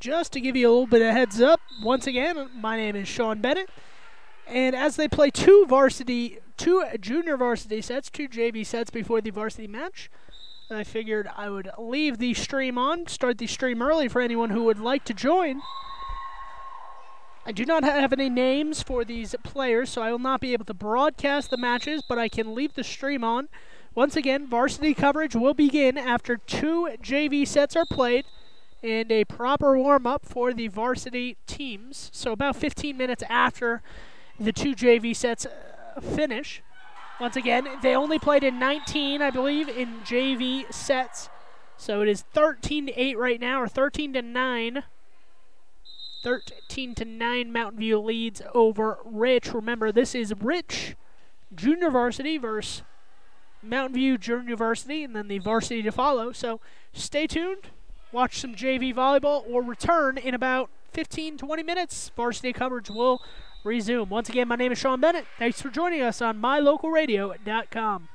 just to give you a little bit of heads up, once again, my name is Sean Bennett. And as they play two junior varsity sets, two JV sets before the varsity match, I figured I would leave the stream on, start the stream early for anyone who would like to join. I do not have any names for these players, so I will not be able to broadcast the matches, but I can leave the stream on. Once again, varsity coverage will begin after two JV sets are played and a proper warm-up for the varsity teams. So about 15 minutes after the two JV sets finish. Once again, they only played in 19, I believe, in JV sets. So it is 13-8 right now, or 13-9. 13-9 Mountain View leads over Rich. Remember, this is Rich Junior Varsity versus Mountain View Junior Varsity, and then the varsity to follow. So stay tuned, watch some JV volleyball, or return in about 15-20 minutes. Varsity coverage will resume. Once again, my name is Sean Bennett. Thanks for joining us on mylocalradio.com.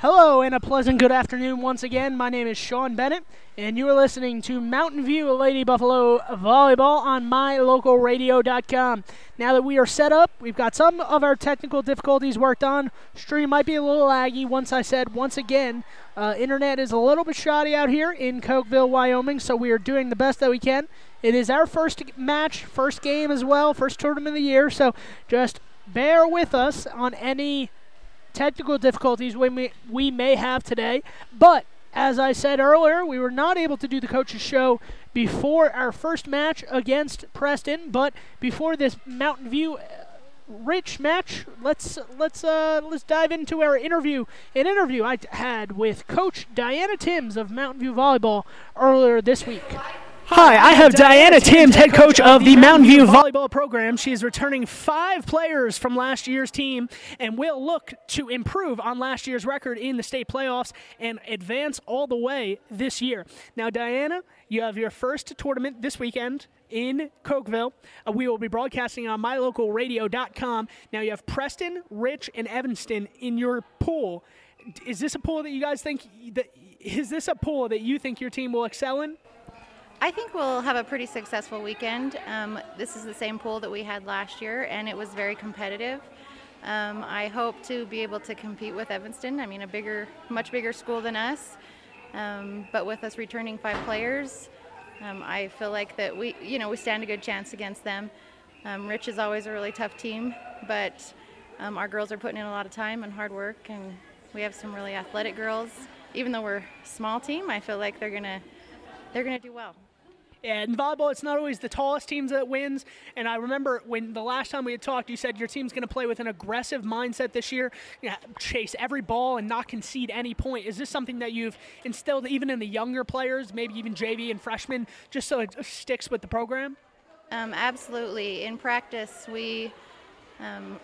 Hello and a pleasant good afternoon once again. My name is Sean Bennett, and you are listening to Mountain View Lady Buffalo Volleyball on mylocalradio.com. Now that we are set up, we've got some of our technical difficulties worked on. Stream might be a little laggy. Once again, internet is a little bit shoddy out here in Cokeville, Wyoming, so we are doing the best that we can. It is our first match, first game as well, first tournament of the year, so just bear with us on any technical difficulties we may have today. But as I said earlier, we were not able to do the coaches show before our first match against Preston, but before this Mountain View Rich match, let's dive into our interview. An interview I had with Coach Diana Timms of Mountain View Volleyball earlier this week. Hi, I have Diana Timms, head coach of the Mountain View Volleyball program. She is returning 5 players from last year's team and will look to improve on last year's record in the state playoffs and advance all the way this year. Now, Diana, you have your first tournament this weekend in Cokeville. We will be broadcasting on mylocalradio.com. Now, you have Preston, Rich, and Evanston in your pool. Is this a pool that you guys think you think your team will excel in? I think we'll have a pretty successful weekend. This is the same pool that we had last year, and it was very competitive. I hope to be able to compete with Evanston. I mean, much bigger school than us, but with us returning 5 players, I feel like that we stand a good chance against them. Rich is always a really tough team, but our girls are putting in a lot of time and hard work, and we have some really athletic girls. Even though we're a small team, I feel like they're gonna do well. And in volleyball, it's not always the tallest teams that wins. And I remember when the last time we had talked, you said your team's going to play with an aggressive mindset this year, chase every ball and not concede any point. Is this something that you've instilled even in the younger players, maybe even JV and freshmen, just so it sticks with the program? Absolutely. In practice, we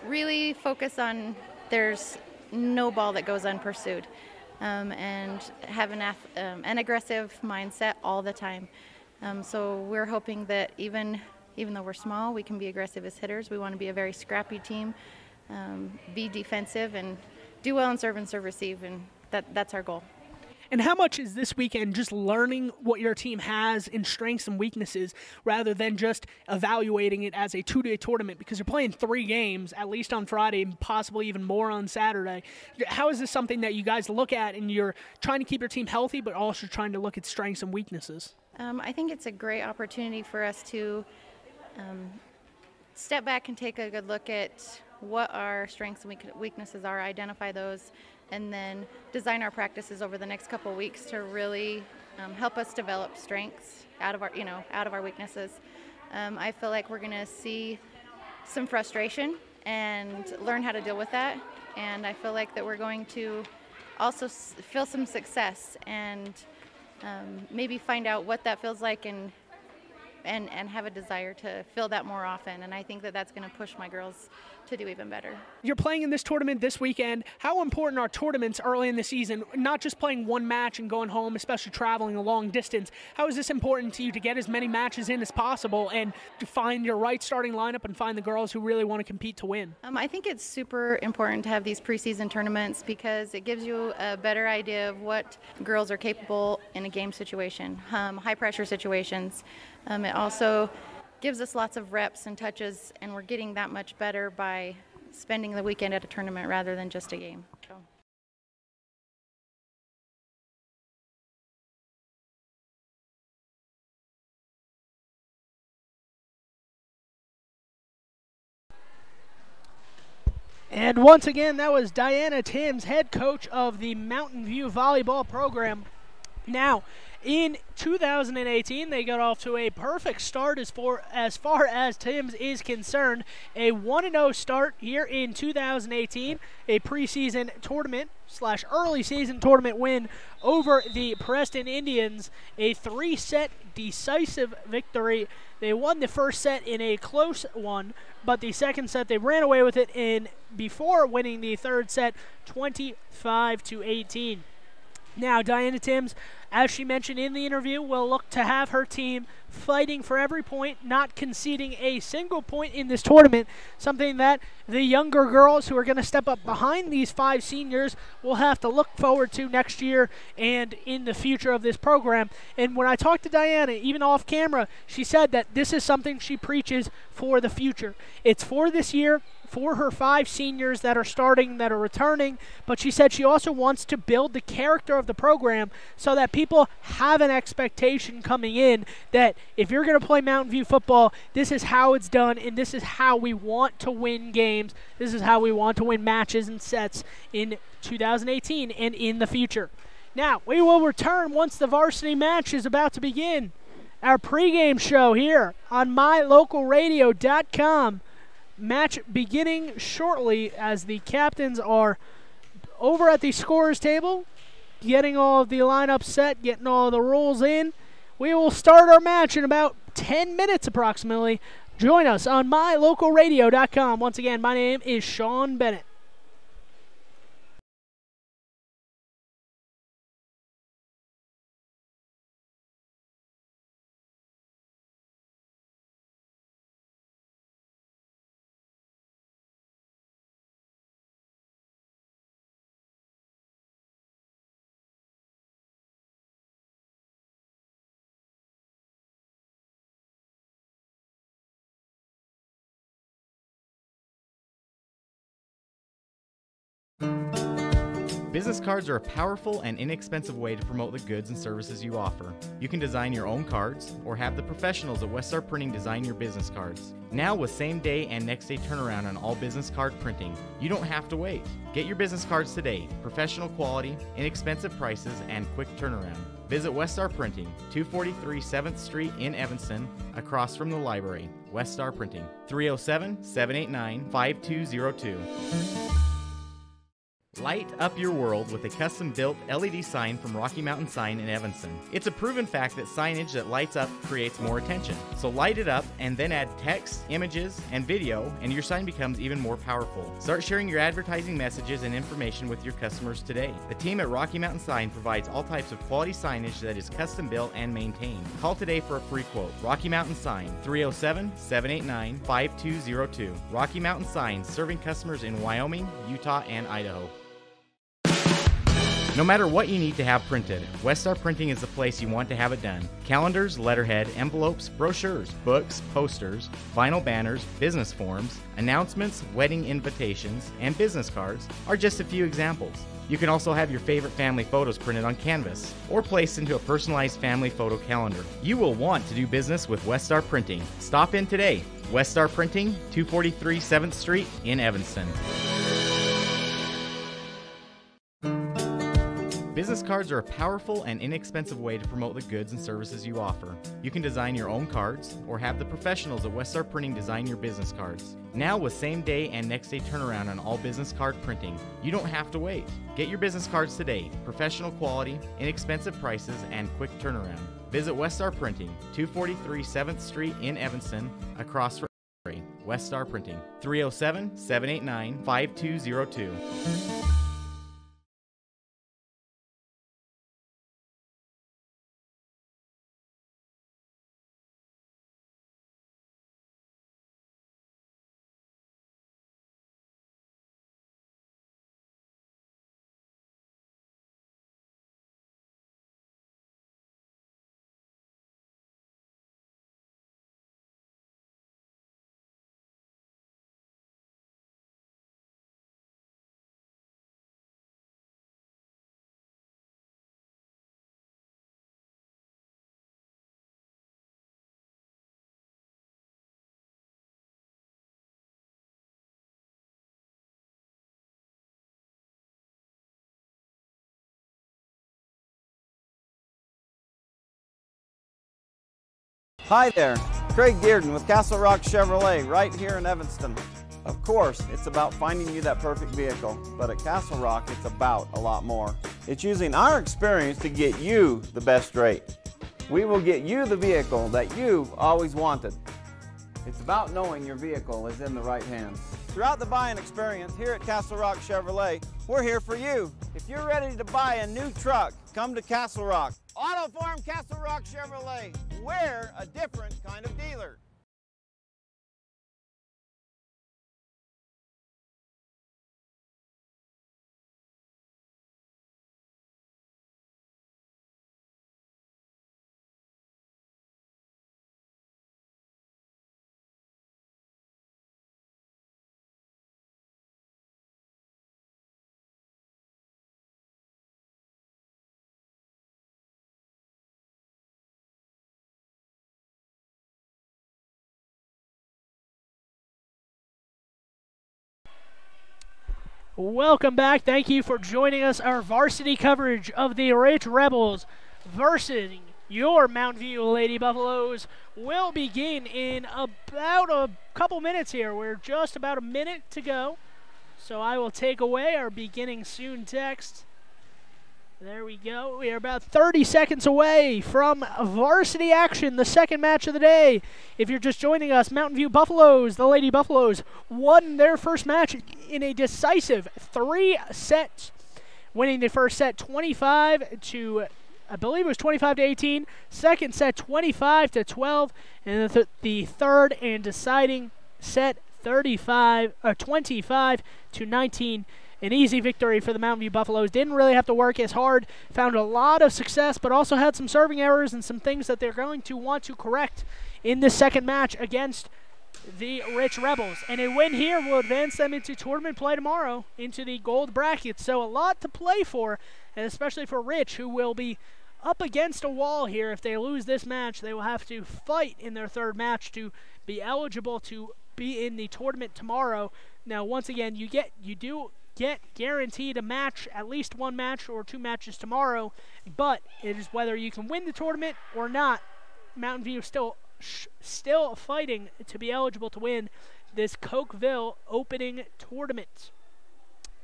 really focus on there's no ball that goes unpursued, and have an aggressive mindset all the time. So we're hoping that even though we're small, we can be aggressive as hitters. We want to be a very scrappy team, be defensive, and do well in serve and serve receive, and that's our goal. And how much is this weekend just learning what your team has in strengths and weaknesses rather than just evaluating it as a 2-day tournament, because you're playing 3 games, at least on Friday, and possibly even more on Saturday? How is this something that you guys look at and you're trying to keep your team healthy but also trying to look at strengths and weaknesses? I think it's a great opportunity for us to step back and take a good look at what our strengths and weaknesses are, identify those, and then design our practices over the next couple of weeks to really help us develop strengths out of our weaknesses. I feel like we're going to see some frustration and learn how to deal with that, and I feel like that we're going to also feel some success and maybe find out what that feels like and have a desire to feel that more often. And I think that that's going to push my girls to do even better. You're playing in this tournament this weekend. How important are tournaments early in the season? Not just playing one match and going home, especially traveling a long distance. How is this important to you to get as many matches in as possible and to find your right starting lineup and find the girls who really want to compete to win? I think it's super important to have these preseason tournaments because it gives you a better idea of what girls are capable in a game situation, high pressure situations. It also gives us lots of reps and touches, and we're getting that much better by spending the weekend at a tournament rather than just a game. So. And once again, that was Diana Timms, head coach of the Mountain View Volleyball program. Now, in 2018, they got off to a perfect start as far as Timms is concerned. A 1-0 start here in 2018, a preseason tournament / early season tournament win over the Preston Indians, a 3-set decisive victory. They won the first set in a close one, but the second set they ran away with it before winning the third set 25-18. Now, Diana Timms, as she mentioned in the interview, will look to have her team fighting for every point, not conceding a single point in this tournament, something that the younger girls who are going to step up behind these 5 seniors will have to look forward to next year and in the future of this program. And when I talked to Diana, even off camera, she said that this is something she preaches for the future. It's for this year, for her 5 seniors that are starting, that are returning, but she said she also wants to build the character of the program so that people have an expectation coming in that if you're going to play Mountain View football, this is how it's done, and this is how we want to win games. This is how we want to win matches and sets in 2018 and in the future. Now, we will return once the varsity match is about to begin. Our pregame show here on mylocalradio.com. Match beginning shortly as the captains are over at the scorer's table, getting all of the lineup set, getting all of the rules in. We will start our match in about 10 minutes approximately. Join us on mylocalradio.com. Once again, my name is Sean Bennett. Business cards are a powerful and inexpensive way to promote the goods and services you offer. You can design your own cards or have the professionals at Westar Printing design your business cards. Now with same day and next day turnaround on all business card printing, you don't have to wait. Get your business cards today. Professional quality, inexpensive prices, and quick turnaround. Visit Westar Printing, 243 7th Street in Evanston, across from the library. Westar Printing, 307-789-5202. Light up your world with a custom-built LED sign from Rocky Mountain Sign in Evanston. It's a proven fact that signage that lights up creates more attention. So light it up and then add text, images, and video, and your sign becomes even more powerful. Start sharing your advertising messages and information with your customers today. The team at Rocky Mountain Sign provides all types of quality signage that is custom-built and maintained. Call today for a free quote. Rocky Mountain Sign, 307-789-5202. Rocky Mountain Sign, serving customers in Wyoming, Utah, and Idaho. No matter what you need to have printed, Westar Printing is the place you want to have it done. Calendars, letterhead, envelopes, brochures, books, posters, vinyl banners, business forms, announcements, wedding invitations, and business cards are just a few examples. You can also have your favorite family photos printed on canvas or placed into a personalized family photo calendar. You will want to do business with Westar Printing. Stop in today. Westar Printing, 243 7th Street in Evanston. Business cards are a powerful and inexpensive way to promote the goods and services you offer. You can design your own cards or have the professionals at Westar Printing design your business cards. Now with same day and next day turnaround on all business card printing, you don't have to wait. Get your business cards today. Professional quality, inexpensive prices, and quick turnaround. Visit Westar Printing, 243 7th Street in Evanston, across from Westar Printing, 307-789-5202. Hi there, Craig Dearden with Castle Rock Chevrolet right here in Evanston. Of course, it's about finding you that perfect vehicle, but at Castle Rock, it's about a lot more. It's using our experience to get you the best rate. We will get you the vehicle that you've always wanted. It's about knowing your vehicle is in the right hands. Throughout the buying experience here at Castle Rock Chevrolet, we're here for you. If you're ready to buy a new truck, come to Castle Rock. Auto Farm Castle Rock Chevrolet. We're a different kind of dealer. Welcome back. Thank you for joining us. Our varsity coverage of the Rich Rebels versus your Mountain View Lady Buffaloes will begin in about a couple minutes here. We're just about a minute to go. So I will take away our beginning soon text. There we go. We are about 30 seconds away from varsity action, the second match of the day. If you're just joining us, Mountain View Buffaloes, the Lady Buffaloes, won their first match in a decisive 3 sets, winning the first set 25 to, I believe it was 25 to 18. Second set 25 to 12, and the third and deciding set 25 to 19. An easy victory for the Mountain View Buffaloes. Didn't really have to work as hard. Found a lot of success, but also had some serving errors and some things that they're going to want to correct in this second match against the Rich Rebels. And a win here will advance them into tournament play tomorrow, into the gold bracket. So a lot to play for, and especially for Rich, who will be up against a wall here. If they lose this match, they will have to fight in their third match to be eligible to be in the tournament tomorrow. Now, once again, you do get guaranteed a match, at least one match or 2 matches tomorrow, but it is whether you can win the tournament or not. Mountain View still fighting to be eligible to win this Cokeville opening tournament.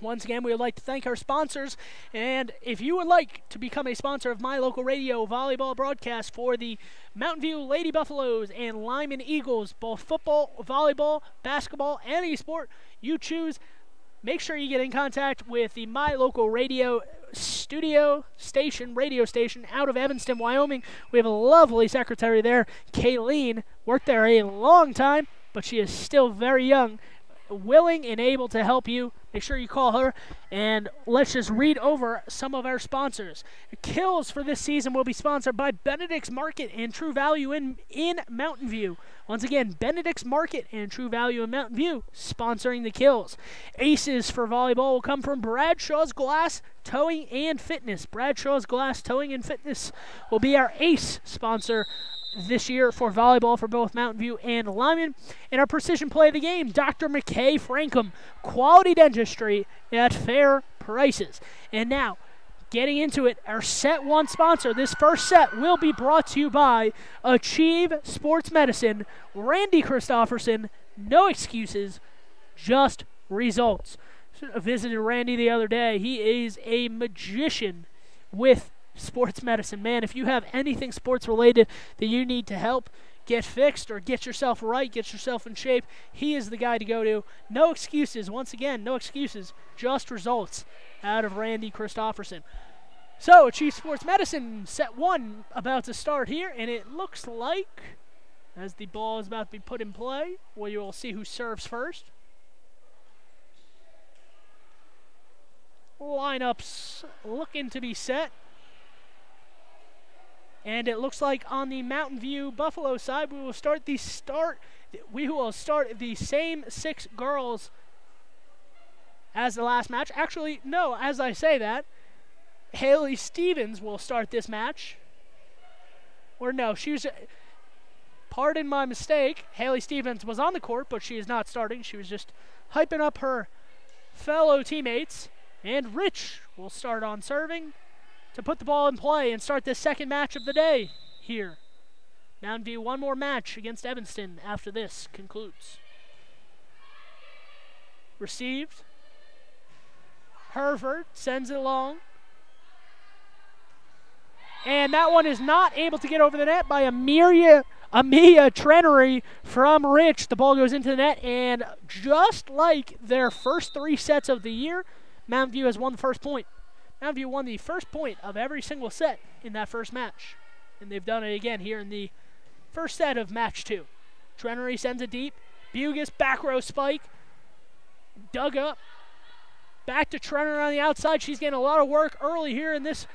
Once again, we would like to thank our sponsors, and if you would like to become a sponsor of my local radio volleyball broadcast for the Mountain View Lady Buffaloes and Lyman Eagles, both football, volleyball, basketball, any sport you choose, make sure you get in contact with the My Local Radio radio station out of Evanston, Wyoming. We have a lovely secretary there, Kayleen. Worked there a long time, but she is still very young, willing and able to help you. Make sure you call her, and let's just read over some of our sponsors. Kills for this season will be sponsored by Benedict's Market and True Value in Mountain View. Once again, Benedict's Market and True Value in Mountain View sponsoring the kills. Aces for volleyball will come from Bradshaw's Glass Towing and Fitness. Bradshaw's Glass Towing and Fitness will be our ace sponsor this year for volleyball for both Mountain View and Lyman. And our precision play of the game, Dr. McKay Frankham, quality dentistry at fair prices. And now, getting into it, our set 1 sponsor. This first set will be brought to you by Achieve Sports Medicine, Randy Christofferson. No excuses, just results. I visited Randy the other day. He is a magician with sports medicine. Man, if you have anything sports related that you need to help get fixed or get yourself right, get yourself in shape, he is the guy to go to. No excuses. Once again, no excuses, just results out of Randy Christofferson. So, Achieve Sports Medicine, set 1 about to start here, and it looks like, as the ball is about to be put in play, well, you will see who serves first. Lineups looking to be set. And it looks like on the Mountain View Buffalo side, we will start the same 6 girls as the last match. Actually, no, as I say that, Haley Stevens will start this match. Or no, pardon my mistake, Haley Stevens was on the court, but she is not starting. She was just hyping up her fellow teammates. And Rich will start on serving to put the ball in play and start this second match of the day here. Mountain View, one more match against Evanston after this concludes. Received. Herford sends it along. And that one is not able to get over the net by Amelia Amia Trenery from Rich. The ball goes into the net, and just like their first 3 sets of the year, Mountain View has won the first point. Mountain View won the first point of every single set in that first match, and they've done it again here in the first set of match 2. Trenery sends it deep. Bugis, back row spike. Dug up. Back to Trenery on the outside. She's getting a lot of work early here in this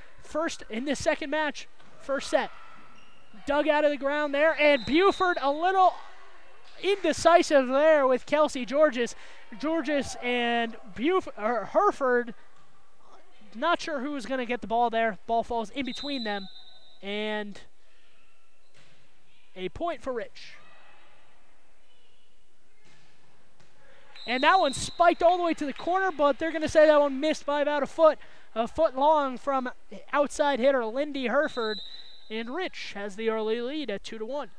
second match, first set. Dug out of the ground there, and Buford a little indecisive there with Kelsey Georges. Georges and Hereford, not sure who was going to get the ball there. Ball falls in between them, and a point for Rich. And that one spiked all the way to the corner, but they're going to say that one missed by about a foot long from outside hitter Lindy Hereford. And Rich has the early lead at 2-1.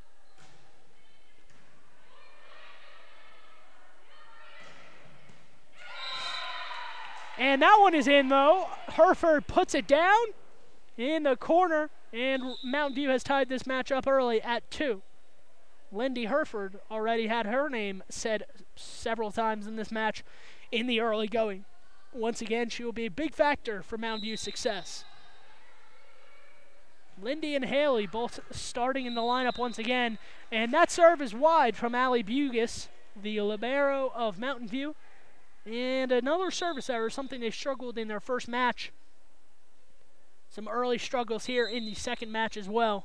And that one is in, though. Hereford puts it down in the corner, and Mountain View has tied this match up early at 2. Lindy Hereford already had her name said several times in this match in the early going. Once again, she will be a big factor for Mountain View's success. Lindy and Haley both starting in the lineup once again. And that serve is wide from Allie Bugis, the libero of Mountain View. And another service error, something they struggled in their first match. Some early struggles here in the second match as well.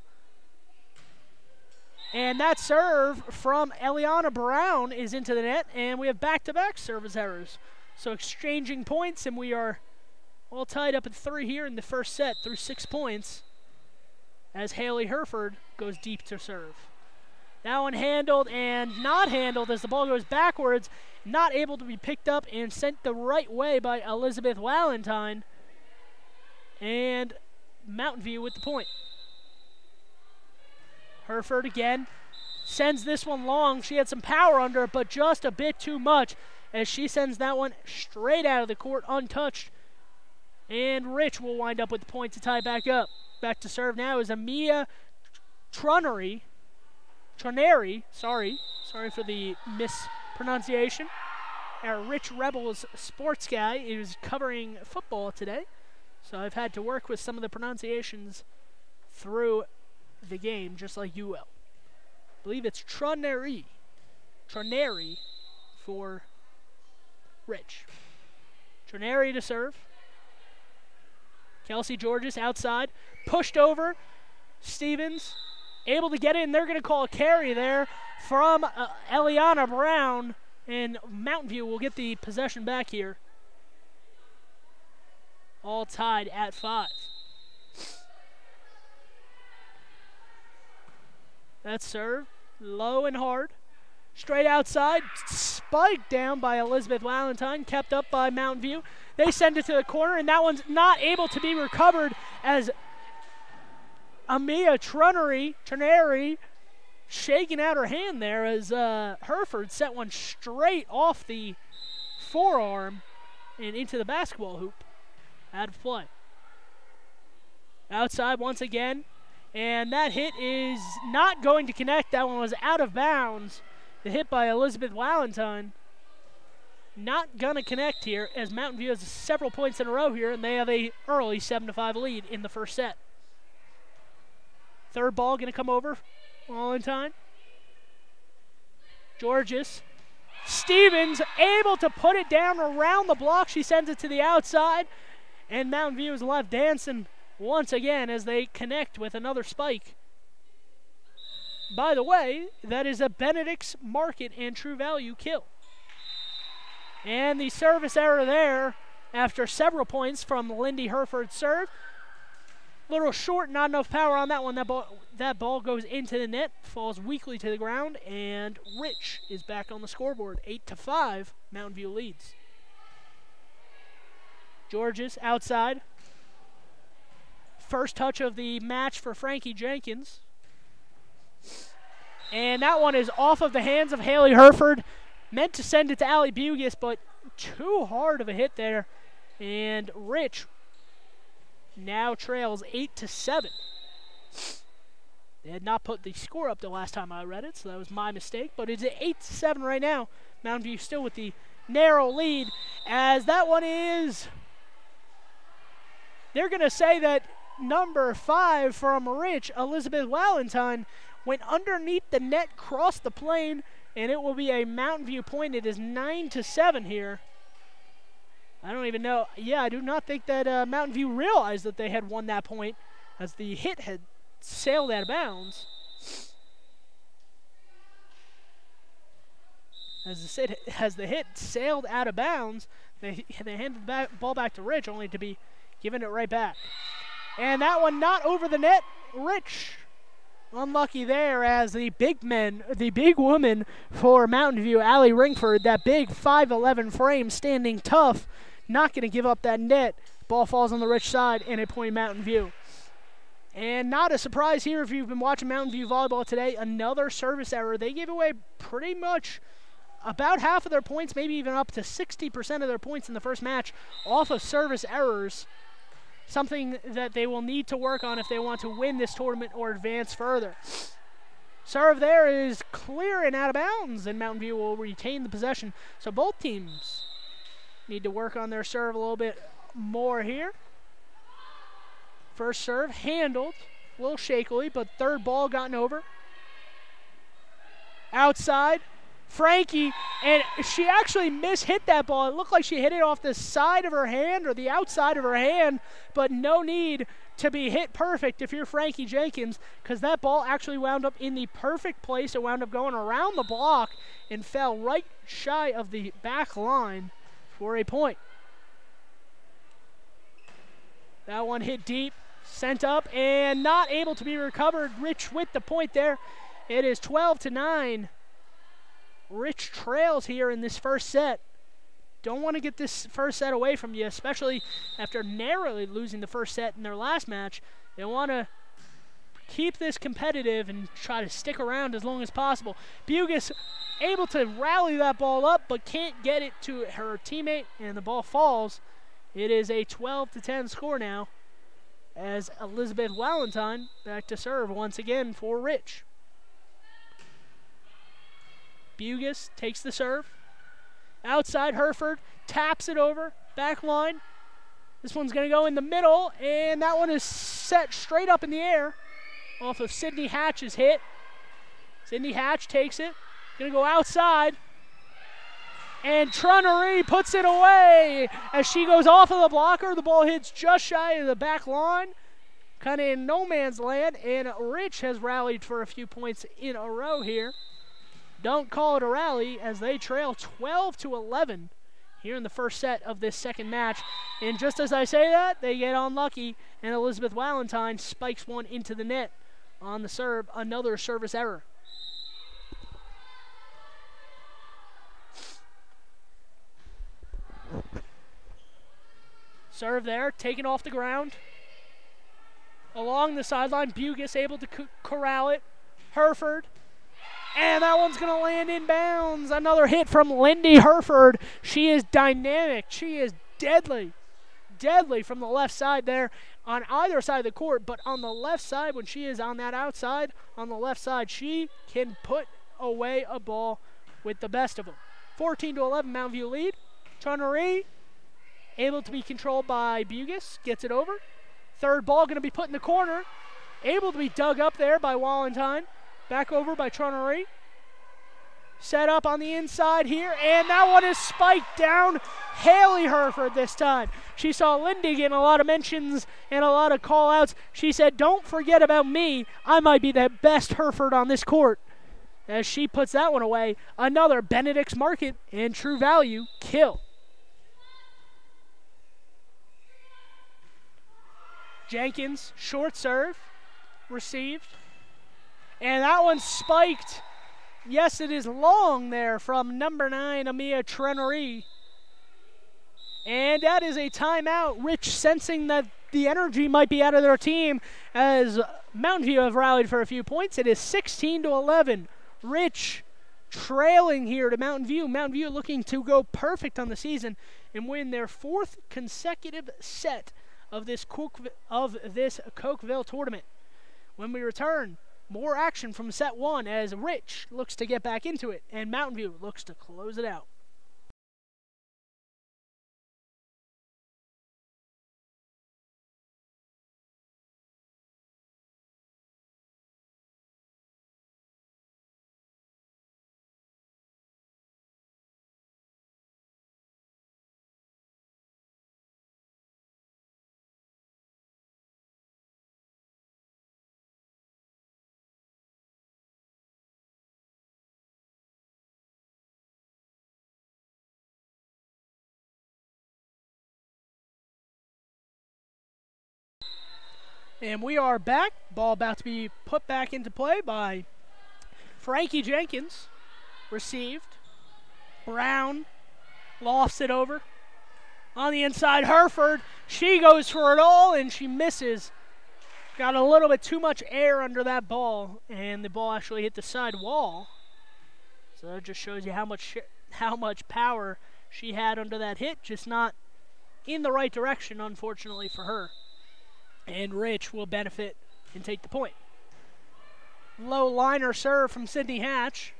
And that serve from Eliana Brown is into the net, and we have back-to-back service errors. So exchanging points, and we are all tied up at 3 here in the first set through 6 points, as Haley Hereford goes deep to serve. That one handled and not handled as the ball goes backwards, not able to be picked up and sent the right way by Elizabeth Valentine. And Mountain View with the point. Hereford again sends this one long. She had some power under it, but just a bit too much as she sends that one straight out of the court untouched. And Rich will wind up with the point to tie back up. Back to serve now is Amia Troneri. Sorry for the mispronunciation. Our Rich Rebels sports guy is covering football today, so I've had to work with some of the pronunciations through the game, just like you will. I believe it's Troneri for Rich. Troneri to serve. Kelsey Georges outside, pushed over. Stevens able to get in. They're going to call a carry there from Eliana Brown, and Mountain View will get the possession back here. All tied at 5. That serve, low and hard. Straight outside, spiked down by Elizabeth Valentine, kept up by Mountain View. They send it to the corner, and that one's not able to be recovered as Amia Troneri shaking out her hand there as Hereford sent one straight off the forearm and into the basketball hoop. Out of play. Outside once again, and that hit is not going to connect. That one was out of bounds. The hit by Elizabeth Valentine. Not going to connect here as Mountain View has several points in a row here, and they have a early 7-5 lead in the first set. Third ball going to come over. Valentine. Georges. Stevens able to put it down around the block. She sends it to the outside, and Mountain View is left dancing once again as they connect with another spike. By the way, that is a Benedict's Market and True Value kill. And the service error there after several points from Lindy Hereford's serve. A little short, not enough power on that one. That ball goes into the net, falls weakly to the ground, and Rich is back on the scoreboard. 8-5, Mountain View leads. Georges outside. First touch of the match for Frankie Jenkins. And that one is off of the hands of Haley Hereford. Meant to send it to Allie Bugis, but too hard of a hit there. And Rich now trails 8-7. They had not put the score up the last time I read it, so that was my mistake. But it's at 8-7 right now. Mountain View still with the narrow lead, as that one is... They're going to say that number 5 from Rich, Elizabeth Valentine, went underneath the net, crossed the plane, and it will be a Mountain View point. It is 9-7 here. I don't even know. Yeah, I do not think that Mountain View realized that they had won that point, as the hit had sailed out of bounds. As the hit sailed out of bounds, they handed the ball back to Rich, only to be given it right back. And that one not over the net. Rich unlucky there, as the big woman for Mountain View, Allie Ringford, that big 5'11" frame, standing tough, not going to give up that net. Ball falls on the Rich side, and a point Mountain View. And not a surprise here if you've been watching Mountain View volleyball today. Another service error. They gave away pretty much about half of their points, maybe even up to 60% of their points in the first match off of service errors. Something that they will need to work on if they want to win this tournament or advance further. Serve there is clear and out of bounds, and Mountain View will retain the possession. So both teams need to work on their serve a little bit more here. First serve handled, a little shakily, but third ball gotten over. Outside, Frankie, and she actually mishit that ball. It looked like she hit it off the side of her hand or the outside of her hand, but no need to be hit perfect if you're Frankie Jenkins, because that ball actually wound up in the perfect place. It wound up going around the block and fell right shy of the back line for a point. That one hit deep, sent up, and not able to be recovered. Rich with the point there. It is 12-9. Rich trails here in this first set. Don't want to get this first set away from you, especially after narrowly losing the first set in their last match. They want to keep this competitive and try to stick around as long as possible. Bugis able to rally that ball up, but can't get it to her teammate, and the ball falls. It is a 12-10 score now, as Elizabeth Valentine back to serve once again for Rich. Bugis takes the serve. Outside, Hereford taps it over. Back line. This one's going to go in the middle, and that one is set straight up in the air off of Sydney Hatch's hit. Sydney Hatch takes it. Going to go outside. And Trunery puts it away as she goes off of the blocker. The ball hits just shy of the back line, kind of in no man's land, and Rich has rallied for a few points in a row here. Don't call it a rally, as they trail 12-11 here in the first set of this second match. And just as I say that, they get unlucky, and Elizabeth Valentine spikes one into the net on the serve. Another service error. Serve there, taken off the ground. Along the sideline, Bugis able to corral it. Hereford. And that one's going to land in bounds. Another hit from Lindy Hereford. She is dynamic. She is deadly. Deadly from the left side there on either side of the court. But on the left side, when she is on that outside, on the left side, she can put away a ball with the best of them. 14-11, Mountain View lead. Trunery able to be controlled by Bugis. Gets it over. Third ball going to be put in the corner. Able to be dug up there by Valentine. Back over by Trunery. Set up on the inside here, and that one is spiked down. Haley Hereford this time. She saw Lindy getting a lot of mentions and a lot of call-outs. She said, don't forget about me. I might be the best Hereford on this court. As she puts that one away, another Benedict's Market and True Value kill. Jenkins, short serve, received. And that one spiked. Yes, it is long there from number 9, Amia Trunery. And that is a timeout. Rich sensing that the energy might be out of their team, as Mountain View have rallied for a few points. It is 16-11. Rich trailing here to Mountain View. Mountain View looking to go perfect on the season and win their 4th consecutive set of this Cokeville tournament. When we return, more action from set 1 as Rich looks to get back into it, and Mountain View looks to close it out. And we are back. Ball about to be put back into play by Frankie Jenkins. Received. Brown lofts it over. On the inside, Hereford. She goes for it all, and she misses. Got a little bit too much air under that ball, and the ball actually hit the side wall. So that just shows you how much power she had under that hit, just not in the right direction, unfortunately for her. And Rich will benefit and take the point. Low liner serve from Sydney Hatch.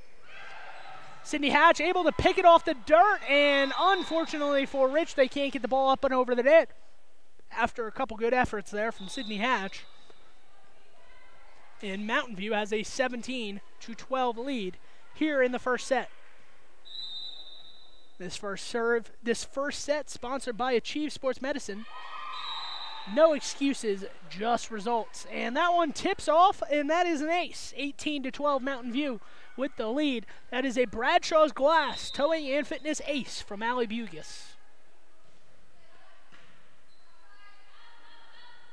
Sydney Hatch able to pick it off the dirt, and unfortunately for Rich, they can't get the ball up and over the net after a couple good efforts there from Sydney Hatch. And Mountain View has a 17-12 lead here in the first set. This first set sponsored by Achieve Sports Medicine. No excuses, just results. And that one tips off, and that is an ace. 18-12 Mountain View with the lead. That is a Bradshaw's Glass Towing and Fitness ace from Allie Bugis.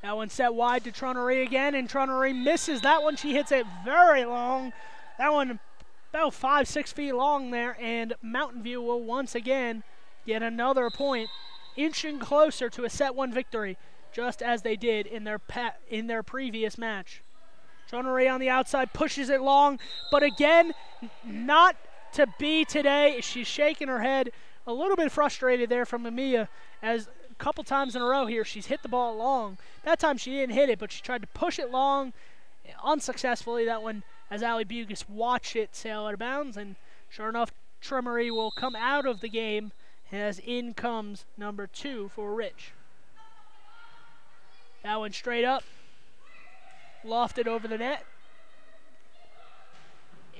That one set wide to Tronnery again, and Tronnery misses that one. She hits it very long. That one about 5-6 feet long there, and Mountain View will once again get another point, inching closer to a set 1 victory, just as they did in their previous match. Tronnery on the outside pushes it long, but again, not to be today. She's shaking her head, a little bit frustrated there from Amia, as a couple times in a row here she's hit the ball long. That time she didn't hit it, but she tried to push it long, unsuccessfully. That one, as Allie Bugis watched it sail out of bounds, and sure enough, Tronnery will come out of the game as in comes number 2 for Rich. That one straight up, lofted over the net.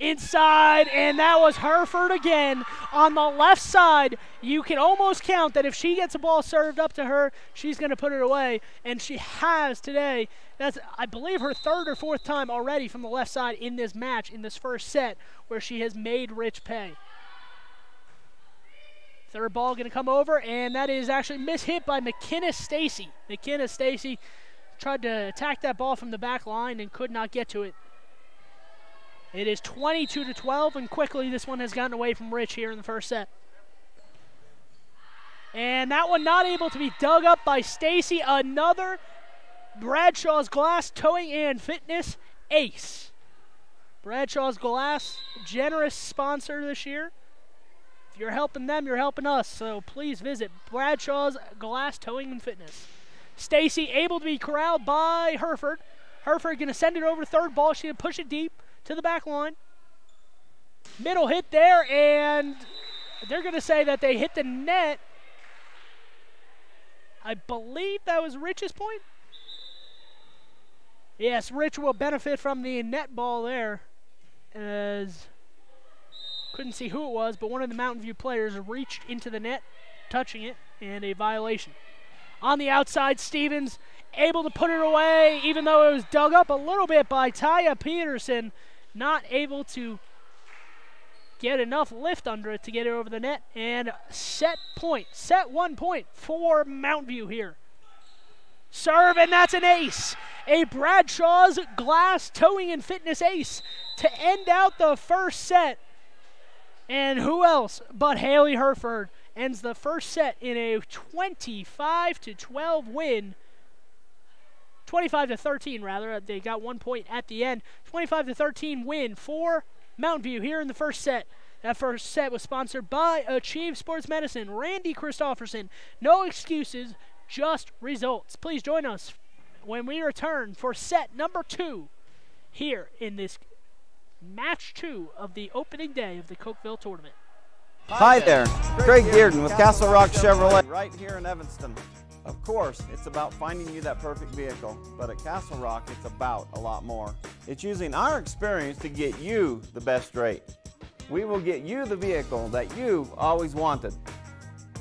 Inside, and that was Hereford again on the left side. You can almost count that if she gets a ball served up to her, she's going to put it away, and she has today. That's, I believe, her 3rd or 4th time already from the left side in this match, in this first set, where she has made Rich pay. Third ball going to come over, and that is actually mishit by McKinnis Stacy. McKinnis Stacy tried to attack that ball from the back line and could not get to it. It is 22-12, and quickly this one has gotten away from Rich here in the first set. And that one not able to be dug up by Stacy. Another Bradshaw's Glass Towing and Fitness ace. Bradshaw's Glass, generous sponsor this year. If you're helping them, you're helping us. So please visit Bradshaw's Glass Towing and Fitness. Stacy able to be corralled by Hereford. Hereford going to send it over to third ball. She's going to push it deep to the back line. Middle hit there, and they're going to say that they hit the net. I believe that was Rich's point. Yes, Rich will benefit from the net ball there, as couldn't see who it was, but one of the Mountain View players reached into the net, touching it, and a violation. On the outside, Stevens able to put it away, even though it was dug up a little bit by Taya Peterson, not able to get enough lift under it to get it over the net, and set 1 point for Mountain View here. Serve, and that's an ace. A Bradshaw's Glass Towing and Fitness ace to end out the first set. And who else but Haley Hereford ends the first set in a 25-12 win. 25-13 rather. They got 1 point at the end. 25-13 win for Mountain View here in the first set. That first set was sponsored by Achieve Sports Medicine. Randy Christofferson. No excuses, just results. Please join us when we return for set number 2 here in this match 2 of the opening day of the Cokeville tournament. Hi there, Craig Dearden with Castle Rock Chevrolet right here in Evanston. Of course, it's about finding you that perfect vehicle, but at Castle Rock, it's about a lot more. It's using our experience to get you the best rate. We will get you the vehicle that you've always wanted.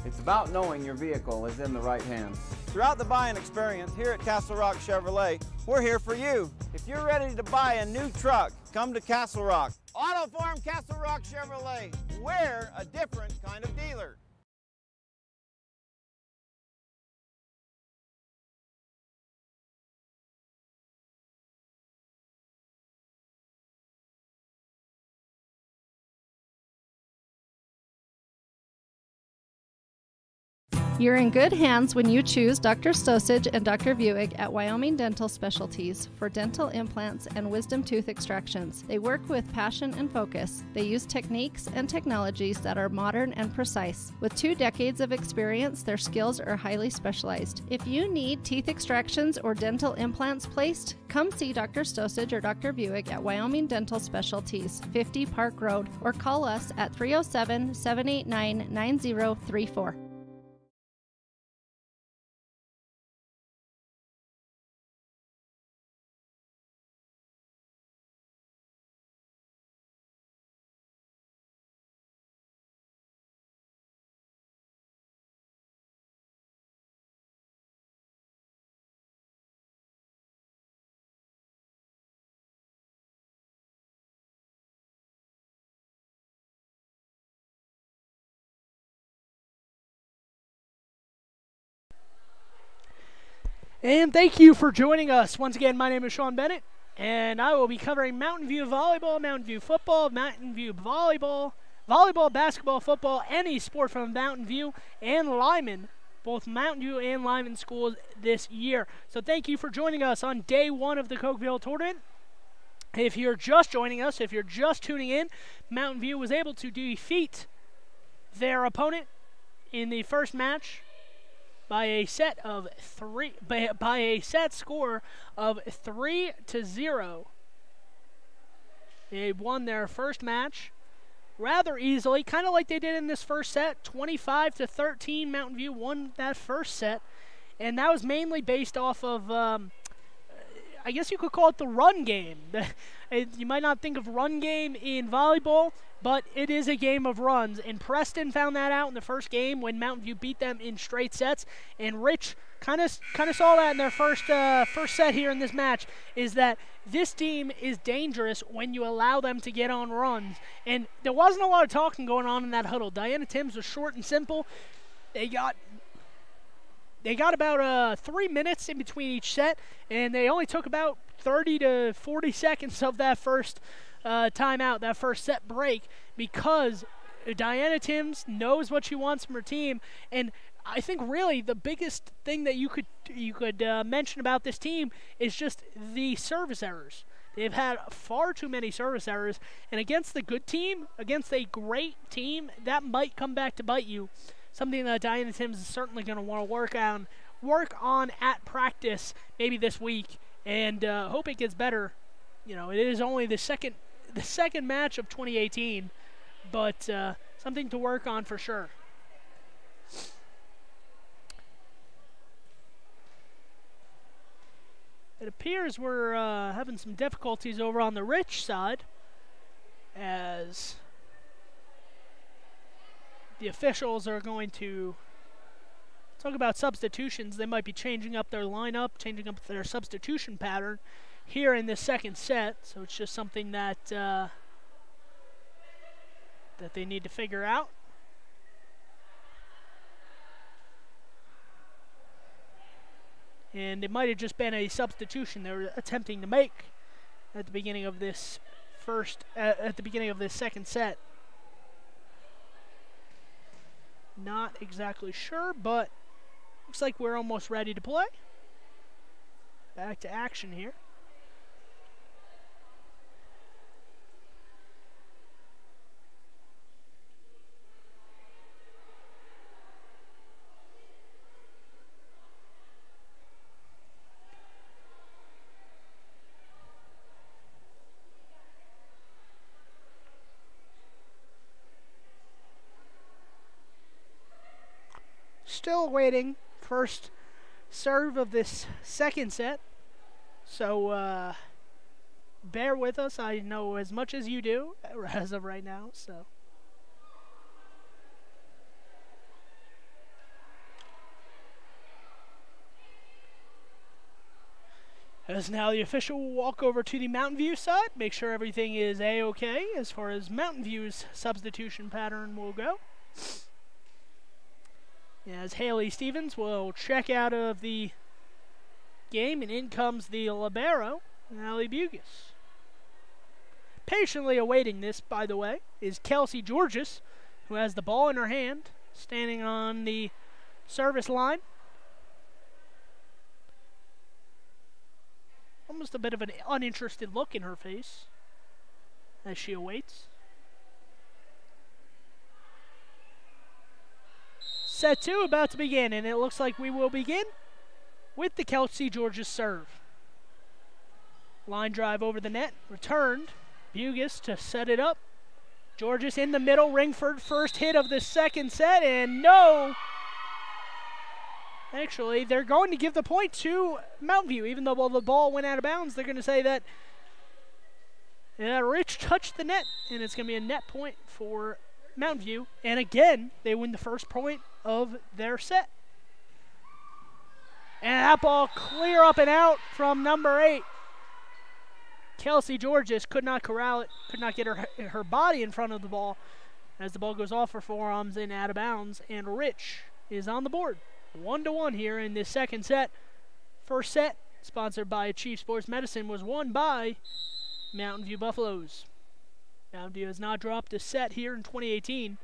It's about knowing your vehicle is in the right hands. Throughout the buying experience here at Castle Rock Chevrolet, we're here for you. If you're ready to buy a new truck, come to Castle Rock. Auto Farm Castle Rock Chevrolet. We're a different kind of dealer. You're in good hands when you choose Dr. Stosage and Dr. Buick at Wyoming Dental Specialties for dental implants and wisdom tooth extractions. They work with passion and focus. They use techniques and technologies that are modern and precise. With 2 decades of experience, their skills are highly specialized. If you need teeth extractions or dental implants placed, come see Dr. Stosage or Dr. Buick at Wyoming Dental Specialties, 50 Park Road, or call us at 307-789-9034. And thank you for joining us. Once again, my name is Sean Bennett, and I will be covering Mountain View volleyball, Mountain View football, Mountain View volleyball, basketball, football, any sport from Mountain View and Lyman, both Mountain View and Lyman schools this year. So thank you for joining us on day 1 of the Cokeville tournament. If you're just joining us, if you're just tuning in, Mountain View was able to defeat their opponent in the first match by a set score of 3-0. They won their first match rather easily, kind of like they did in this first set. 25-13, Mountain View won that first set, and that was mainly based off of, I guess you could call it the run game. You might not think of run game in volleyball, but it is a game of runs, and Preston found that out in the first game when Mountain View beat them in straight sets, and Rich kind of saw that in their first set here in this match, is that this team is dangerous when you allow them to get on runs. And there wasn't a lot of talking going on in that huddle. Diana Timms was short and simple. They got about 3 minutes in between each set, and they only took about 30 to 40 seconds of that first timeout, that first set break, because Diana Timms knows what she wants from her team. And I think really the biggest thing that you could mention about this team is just the service errors. They've had far too many service errors, and against the good team, against a great team, that might come back to bite you. Something that Diana Timms is certainly going to want to work on at practice maybe this week, and hope it gets better. You know, it is only the second match of 2018, but something to work on for sure. It appears we're having some difficulties over on the Rich side, as the officials are going to talk about substitutions. They might be changing up their lineup, changing up their substitution pattern here in this second set. So it's just something that that they need to figure out. And it might have just been a substitution they were attempting to make at the beginning of this second set. Not exactly sure, but looks like we're almost ready to play. Back to action here. still awaiting first serve of this second set. So bear with us. I know as much as you do as of right now. So as now the official will walk over to the Mountain View side, make sure everything is A-OK as far as Mountain View's substitution pattern will go. As Haley Stevens will check out of the game, and in comes the libero, Allie Bugis. Patiently awaiting this, by the way, is Kelsey Georges, who has the ball in her hand, standing on the service line. Almost a bit of an uninterested look in her face as she awaits. Set 2 about to begin, and it looks like we will begin with the Kelsey Georges serve. Line drive over the net, returned. Bugis to set it up. Georges in the middle, Ringford first hit of the second set, and no! Actually, they're going to give the point to Mountain View, even though the ball went out of bounds. They're going to say that Rich touched the net, and it's going to be a net point for Mountain View. And again, they win the first point of their set. And that ball clear up and out from number 8. Kelsey Georges could not corral it, could not get her body in front of the ball as the ball goes off her forearms and out of bounds. And Rich is on the board. 1-1 here in this second set. First set, sponsored by Chief Sports Medicine, was won by Mountain View Buffaloes. Mountain View has not dropped a set here in 2018.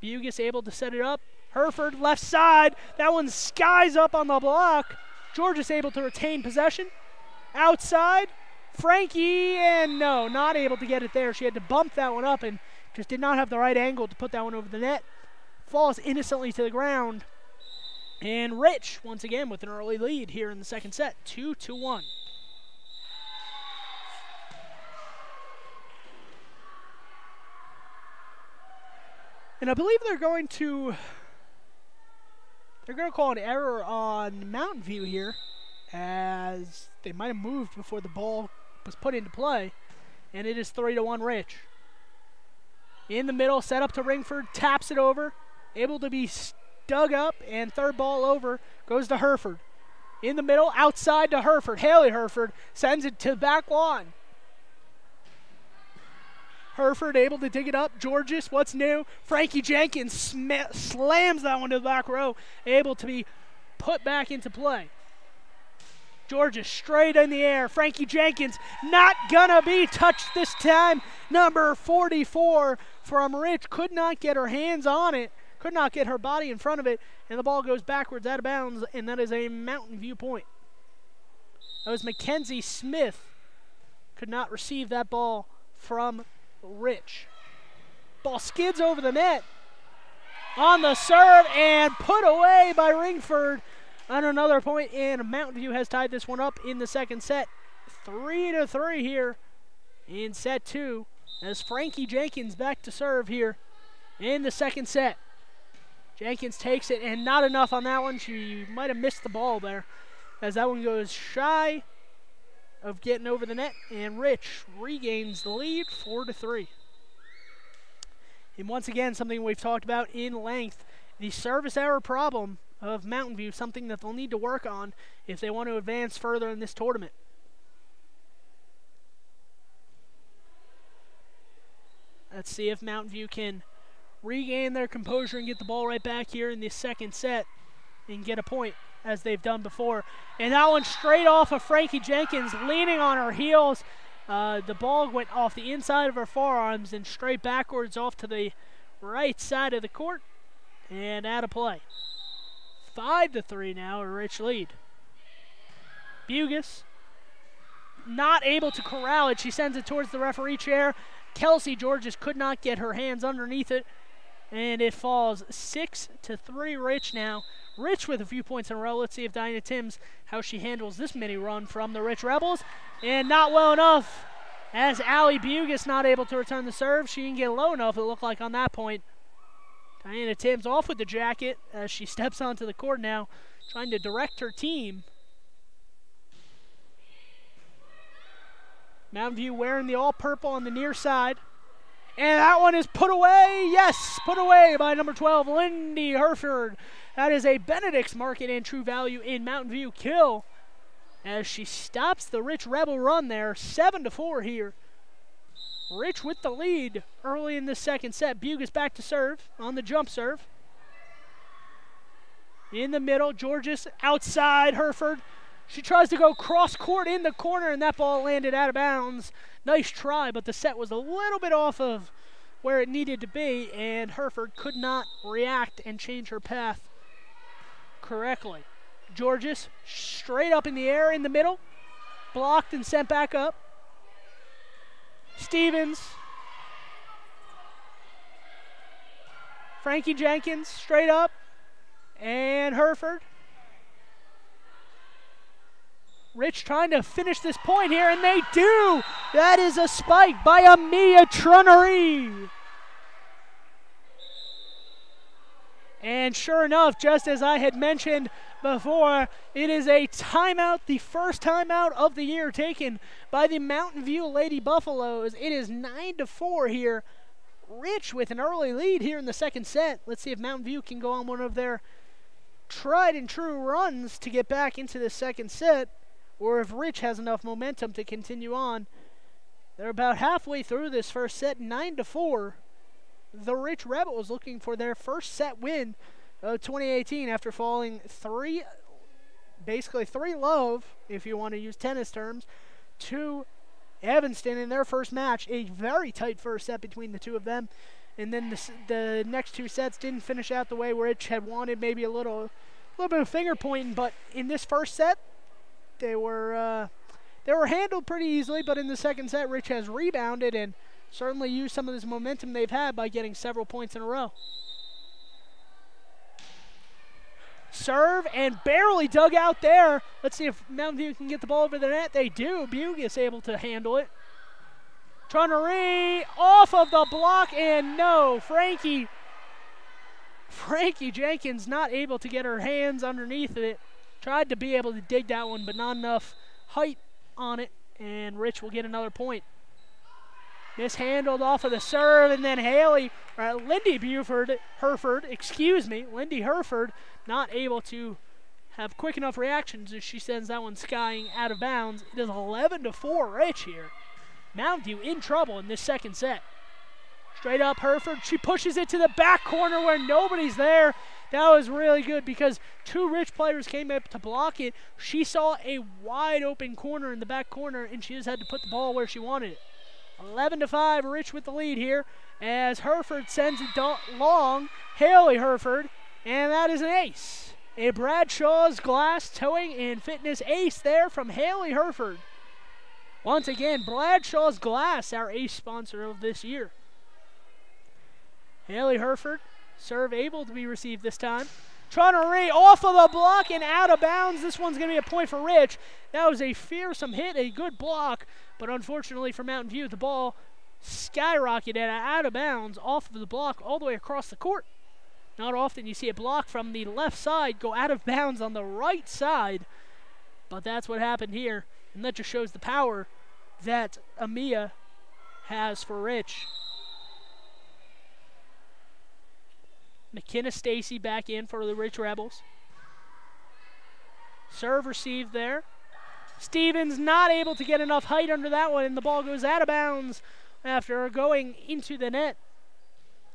Bugis able to set it up. Hereford left side. That one skies up on the block. Georges able to retain possession. Outside, Frankie, and no, not able to get it there. She had to bump that one up and just did not have the right angle to put that one over the net. Falls innocently to the ground. And Rich, once again, with an early lead here in the second set, 2-1. And I believe they're going to call an error on Mountain View here, as they might have moved before the ball was put into play, and it is 3-1 Rich. In the middle, set up to Ringford, taps it over, able to be dug up, and third ball over goes to Hereford. In the middle, outside to Hereford. Haley Hereford sends it to the back line. Hereford able to dig it up. Georges, what's new? Frankie Jenkins slams that one to the back row, able to be put back into play. Georges straight in the air. Frankie Jenkins not gonna be touched this time. Number 44 from Rich could not get her hands on it, could not get her body in front of it, and the ball goes backwards out of bounds, and that is a Mountain View point. That was Mackenzie Smith. Could not receive that ball from Rich. Ball skids over the net on the serve and put away by Ringford on another point, and Mountain View has tied this one up in the second set. 3-3 here in set 2 as Frankie Jenkins back to serve here in the second set. Jenkins takes it, and not enough on that one. She might have missed the ball there as that one goes shy of getting over the net, and Rich regains the lead 4-3. And once again, something we've talked about in length, the service error problem of Mountain View, something that they'll need to work on if they want to advance further in this tournament. Let's see if Mountain View can regain their composure and get the ball right back here in the second set and get a point as they've done before. And that one straight off of Frankie Jenkins, leaning on her heels. The ball went off the inside of her forearms and straight backwards off to the right side of the court and out of play. 5-3 now, a Rich lead. Bugis not able to corral it. She sends it towards the referee chair. Kelsey Georges could not get her hands underneath it, and it falls 6-3 Rich now. Rich with a few points in a row. Let's see if Diana Timms, how she handles this mini run from the Rich Rebels. And not well enough, as Allie Bugis not able to return the serve. She didn't get low enough, it looked like, on that point. Diana Timms off with the jacket as she steps onto the court now, trying to direct her team. Mountain View wearing the all-purple on the near side. And that one is put away. Yes, put away by number 12, Lindy Herford. That is a Benedict's Market and True Value in Mountain View kill as she stops the Rich Rebel run there. 7-4 here. Rich with the lead early in the second set. Bugus back to serve on the jump serve. In the middle, Georges outside Herford. She tries to go cross court in the corner, and that ball landed out of bounds. Nice try, but the set was a little bit off of where it needed to be, and Herford could not react and change her path correctly. Georges straight up in the air in the middle, blocked and sent back up. Stevens. Frankie Jenkins straight up, and Herford. Rich trying to finish this point here, and they do! That is a spike by Amia Trunnery. And sure enough, just as I had mentioned before, it is a timeout, the first timeout of the year taken by the Mountain View Lady Buffaloes. It is 9-4 here. Rich with an early lead here in the second set. Let's see if Mountain View can go on one of their tried and true runs to get back into the second set, or if Rich has enough momentum to continue on. They're about halfway through this first set, 9-4. The Rich Rebels looking for their first set win of 2018 after falling basically three love, if you want to use tennis terms, to Evanston in their first match. A very tight first set between the two of them. And then the next two sets didn't finish out the way Rich had wanted, maybe a little bit of finger pointing, but in this first set, they were handled pretty easily, but in the second set, Rich has rebounded and certainly used some of this momentum they've had by getting several points in a row. Serve and barely dug out there. Let's see if Mountain View can get the ball over the net. They do. Bugus able to handle it. Trunnery off of the block, and no, Frankie Jenkins not able to get her hands underneath it. Tried to be able to dig that one, but not enough height on it, and Rich will get another point. Mishandled off of the serve, and then Lindy Herford, not able to have quick enough reactions as she sends that one skying out of bounds. It is 11-4 Rich here. Mountain View in trouble in this second set. Straight up Herford, she pushes it to the back corner where nobody's there. That was really good because two Rich players came up to block it. She saw a wide open corner in the back corner, and she just had to put the ball where she wanted it. 11-5, Rich with the lead here as Herford sends it long. Haley Herford, and that is an ace. A Bradshaw's Glass Towing and Fitness ace there from Haley Herford. Once again, Bradshaw's Glass, our ace sponsor of this year. Haley Herford, serve able to be received this time. Trunnery off of the block and out of bounds. This one's going to be a point for Rich. That was a fearsome hit, a good block, but unfortunately for Mountain View, the ball skyrocketed out of bounds off of the block all the way across the court. Not often you see a block from the left side go out of bounds on the right side, but that's what happened here, and that just shows the power that Amia has for Rich. McKenna Stacy back in for the Rich Rebels. Serve received there. Stevens not able to get enough height under that one, and the ball goes out of bounds after going into the net.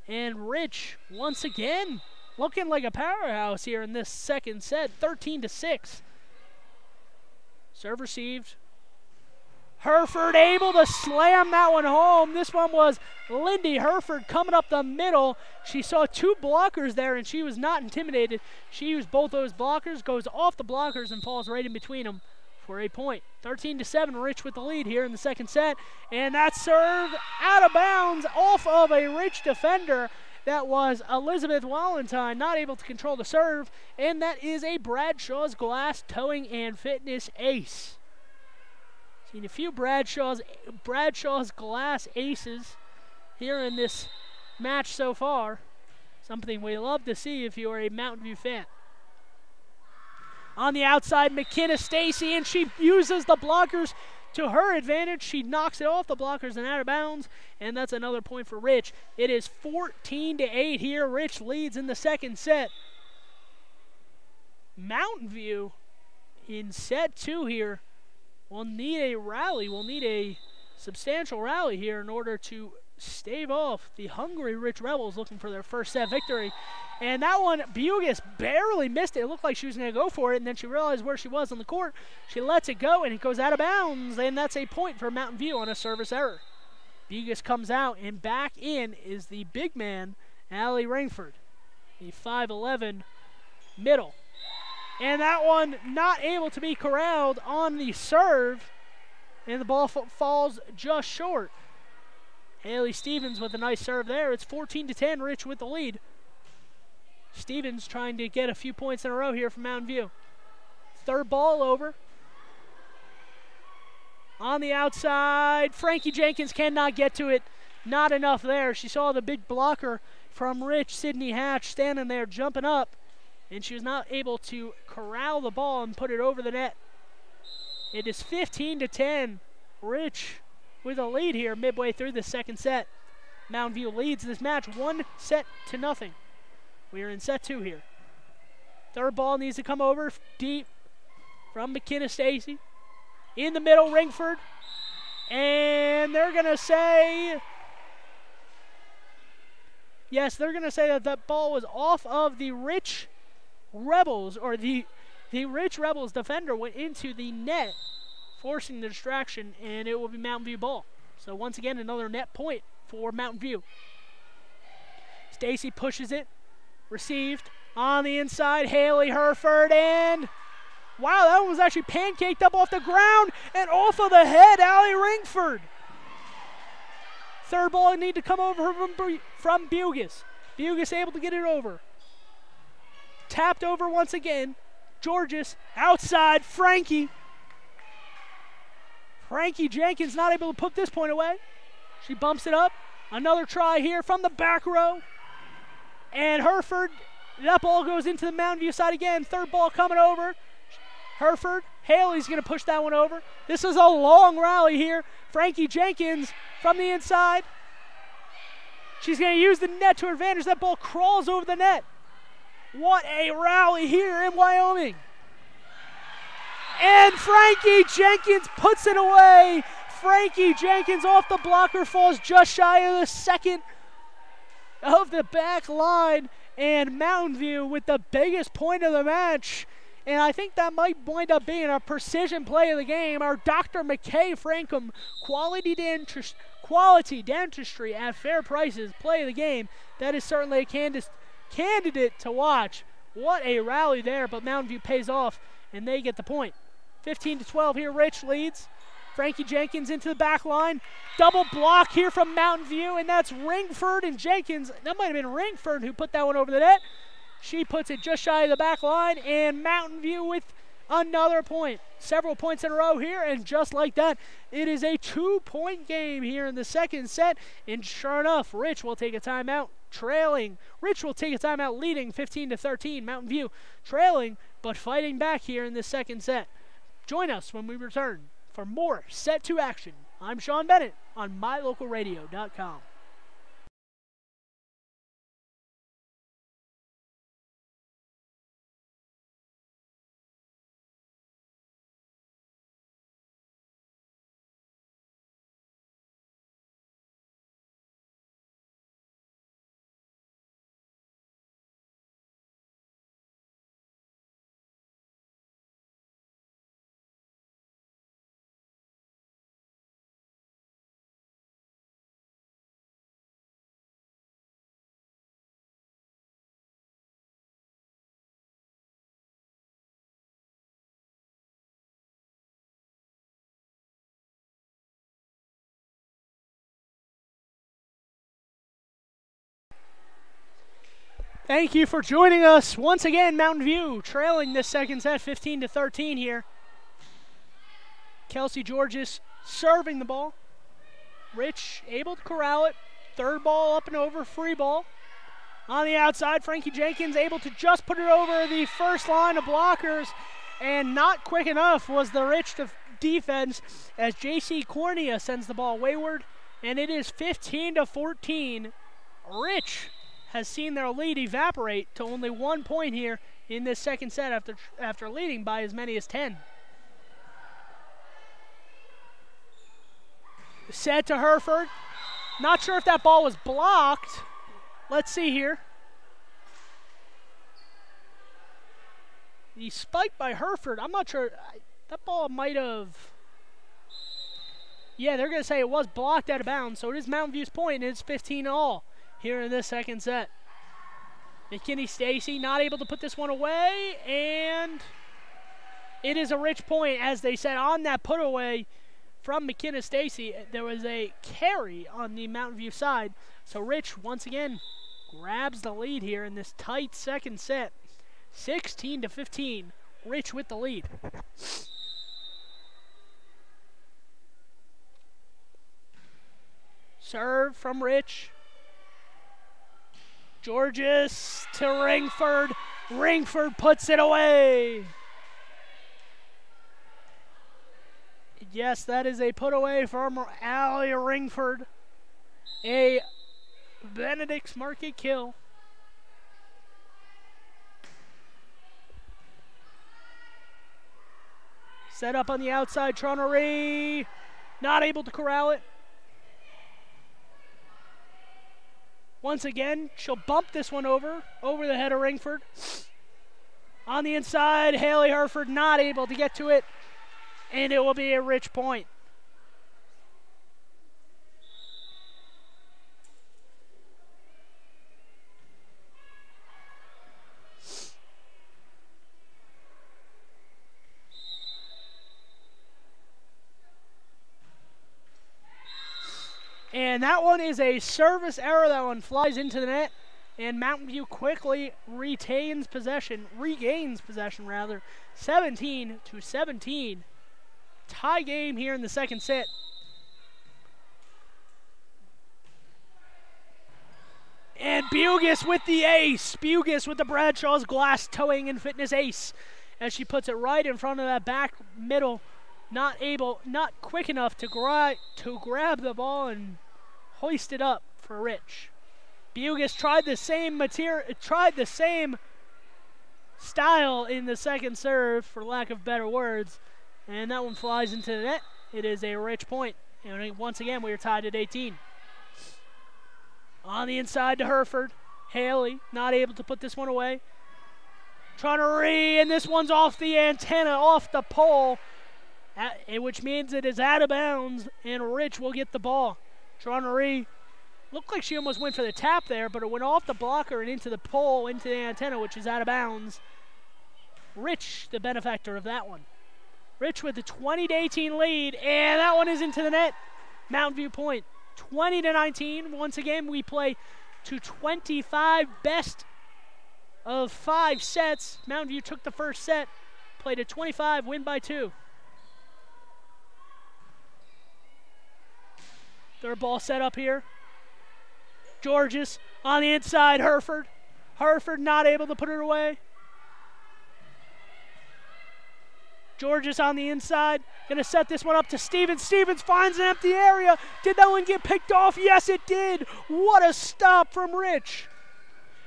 And Rich, once again, looking like a powerhouse here in this second set, 13-6. Serve received. Herford able to slam that one home. This one was Lindy Herford coming up the middle. She saw two blockers there, and she was not intimidated. She used both those blockers, goes off the blockers, and falls right in between them for a point. 13-7, Rich with the lead here in the second set. And that serve out of bounds off of a Rich defender. That was Elizabeth Wallentine, not able to control the serve. And that is a Bradshaw's Glass Towing and Fitness ace. Seen a few Bradshaw's Glass aces here in this match so far. Something we love to see if you are a Mountain View fan. On the outside, McKenna Stacy, and she uses the blockers to her advantage. She knocks it off the blockers and out of bounds, and that's another point for Rich. It is 14-8 here. Rich leads in the second set. Mountain View in set 2 here will need a rally. We'll need a substantial rally here in order to stave off the hungry Rich Rebels looking for their first set victory. And that one, Bugis barely missed it. It looked like she was going to go for it, and then she realized where she was on the court. She lets it go, and it goes out of bounds, and that's a point for Mountain View on a service error. Bugis comes out, and back in is the big man, Allie Ringford, the 5'11 middle. And that one not able to be corralled on the serve, and the ball falls just short. Haley Stevens with a nice serve there. It's 14-10, Rich with the lead. Stevens trying to get a few points in a row here from Mountain View. Third ball over. On the outside, Frankie Jenkins cannot get to it. Not enough there. She saw the big blocker from Rich, Sydney Hatch, standing there jumping up, and she was not able to corral the ball and put it over the net. It is 15-10. Rich with a lead here midway through the second set. Mountain View leads this match 1-0. We are in set 2 here. Third ball needs to come over deep from McKenna Stacy. In the middle, Ringford. And they're going to say, yes, they're going to say that that ball was off of the Rich Rebels, or the Rich Rebels defender went into the net, forcing the distraction, and it will be Mountain View ball. So once again, another net point for Mountain View. Stacy pushes it. Received on the inside, Haley Herford, and wow, that one was actually pancaked up off the ground and off of the head, Allie Ringford. Third ball need to come over from Bugis. Bugis able to get it over. Tapped over once again. Georges outside, Frankie. Frankie Jenkins not able to put this point away. She bumps it up. Another try here from the back row. And Herford, that ball goes into the Mountain View side again. Third ball coming over. Herford, Haley's going to push that one over. This is a long rally here. Frankie Jenkins from the inside. She's going to use the net to her advantage. That ball crawls over the net. What a rally here in Wyoming. And Frankie Jenkins puts it away. Frankie Jenkins off the blocker, falls just shy of the second of the back line, and Mountain View with the biggest point of the match. And I think that might wind up being a precision play of the game. Our Dr. McKay Frankham quality dentistry at fair prices play of the game. That is certainly a candidate to watch. What a rally there, but Mountain View pays off, and they get the point. 15-12 here, Rich leads. Frankie Jenkins into the back line. Double block here from Mountain View, and that's Ringford and Jenkins. That might have been Ringford who put that one over the net. She puts it just shy of the back line, and Mountain View with another point. Several points in a row here, and just like that, it is a 2-point game here in the second set. And sure enough, Rich will take a timeout, trailing. Rich will take a timeout, leading 15-13. Mountain View trailing, but fighting back here in the second set. Join us when we return for more Set 2 action. I'm Sean Bennett on mylocalradio.com. Thank you for joining us once again. Mountain View trailing this second set 15-13 here. Kelsey Georges serving the ball. Rich able to corral it. Third ball up and over, free ball. On the outside, Frankie Jenkins able to just put it over the first line of blockers, and not quick enough was the Rich defense as J.C. Cornea sends the ball wayward, and it is 15-14. Rich has seen their lead evaporate to only 1 point here in this second set after leading by as many as 10. Set to Hereford. Not sure if that ball was blocked. Let's see here. The spike by Hereford, I'm not sure. That ball might have... Yeah, they're going to say it was blocked out of bounds, so it is Mountain View's point, and it's 15-all here in this second set. McKinney Stacy not able to put this one away, and it is a Rich point. As they said on that put away from McKenna Stacy, there was a carry on the Mountain View side. So Rich, once again, grabs the lead here in this tight second set. 16-15, Rich with the lead. Serve from Rich. Georges to Ringford. Ringford puts it away. Yes, that is a put away from Allie Ringford. A Benedict's Market kill. Set up on the outside, Tronnery. Not able to corral it. Once again, she'll bump this one over the head of Ringford. On the inside, Haley Hereford not able to get to it, and it will be a Rich point. And that one is a service error. That one flies into the net, and Mountain View quickly regains possession, 17-17. Tie game here in the second set. And Bugis with the ace. Bugis with the Bradshaw's glass towing and fitness ace, as she puts it right in front of that back middle. Not quick enough to grab the ball and hoist it up for Rich. Bugis tried the same style in the second serve, for lack of better words, and that one flies into the net. It is a Rich point, and once again we are tied at 18. On the inside to Hereford. Haley not able to put this one away. Tronnery, and this one's off the antenna, off the pole, which means it is out of bounds, and Rich will get the ball. Tronnery looked like she almost went for the tap there, but it went off the blocker and into the pole, into the antenna, which is out of bounds. Rich, the benefactor of that one. Rich with the 20-18 lead, and that one is into the net. Mountain View point, 20-19. Once again, we play to 25 best of 5 sets. Mountain View took the first set, played a 25, win by 2. Third ball set up here. Georges on the inside, Hereford. Hereford not able to put it away. Georges on the inside, going to set this one up to Stevens. Stevens finds an empty area. Did that one get picked off? Yes, it did. What a stop from Rich.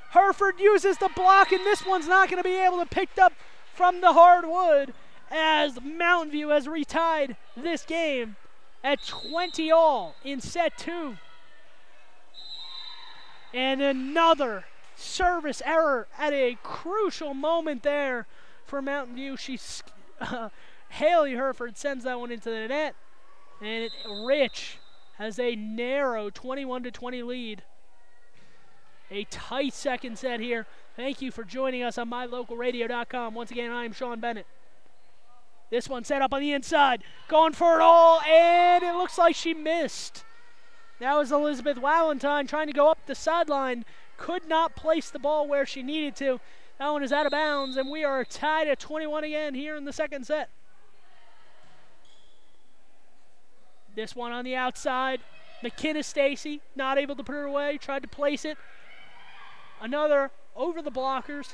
Hereford uses the block, and this one's not going to be able to pick up from the hardwood, as Mountain View has retied this game at 20-all in set 2. And another service error at a crucial moment there for Mountain View. Haley Hereford sends that one into the net, and Rich has a narrow 21-20 lead. A tight second set here. Thank you for joining us on mylocalradio.com. Once again, I am Sean Bennett. This one set up on the inside, going for it all, and it looks like she missed. That was Elizabeth Walentine trying to go up the sideline. Could not place the ball where she needed to. That one is out of bounds, and we are tied at 21 again here in the second set. This one on the outside. McKenna Stacy, not able to put it away, tried to place it. Another over the blockers.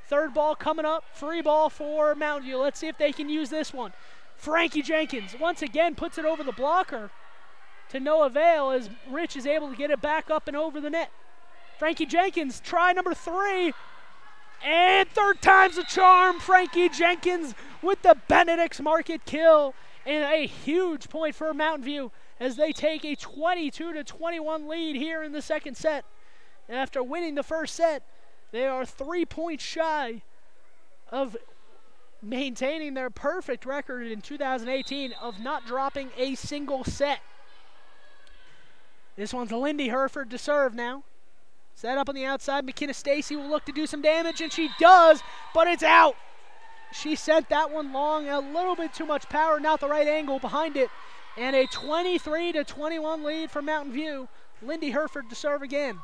Third ball coming up. Free ball for Mountain View. Let's see if they can use this one. Frankie Jenkins once again puts it over the blocker to no avail as Rich is able to get it back up and over the net. Frankie Jenkins, try number 3. And third time's a charm. Frankie Jenkins with the Benedict's Market kill. And a huge point for Mountain View as they take a 22-21 lead here in the second set. After winning the first set, they are 3 points shy of maintaining their perfect record in 2018 of not dropping a single set. This one's Lindy Herford to serve now. Set up on the outside. McKenna Stacy will look to do some damage, and she does, but it's out. She sent that one long, a little bit too much power, not the right angle behind it. And a 23-21 lead for Mountain View. Lindy Herford to serve again.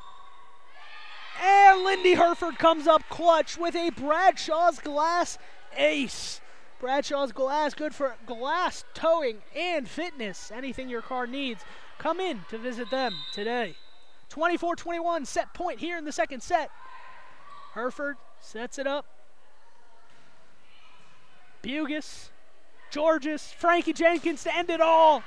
And Lindy Herford comes up clutch with a Bradshaw's Glass ace. Bradshaw's Glass, good for glass towing and fitness. Anything your car needs, come in to visit them today. 24-21, set point here in the second set. Herford sets it up. Bugis, Georges, Frankie Jenkins to end it all.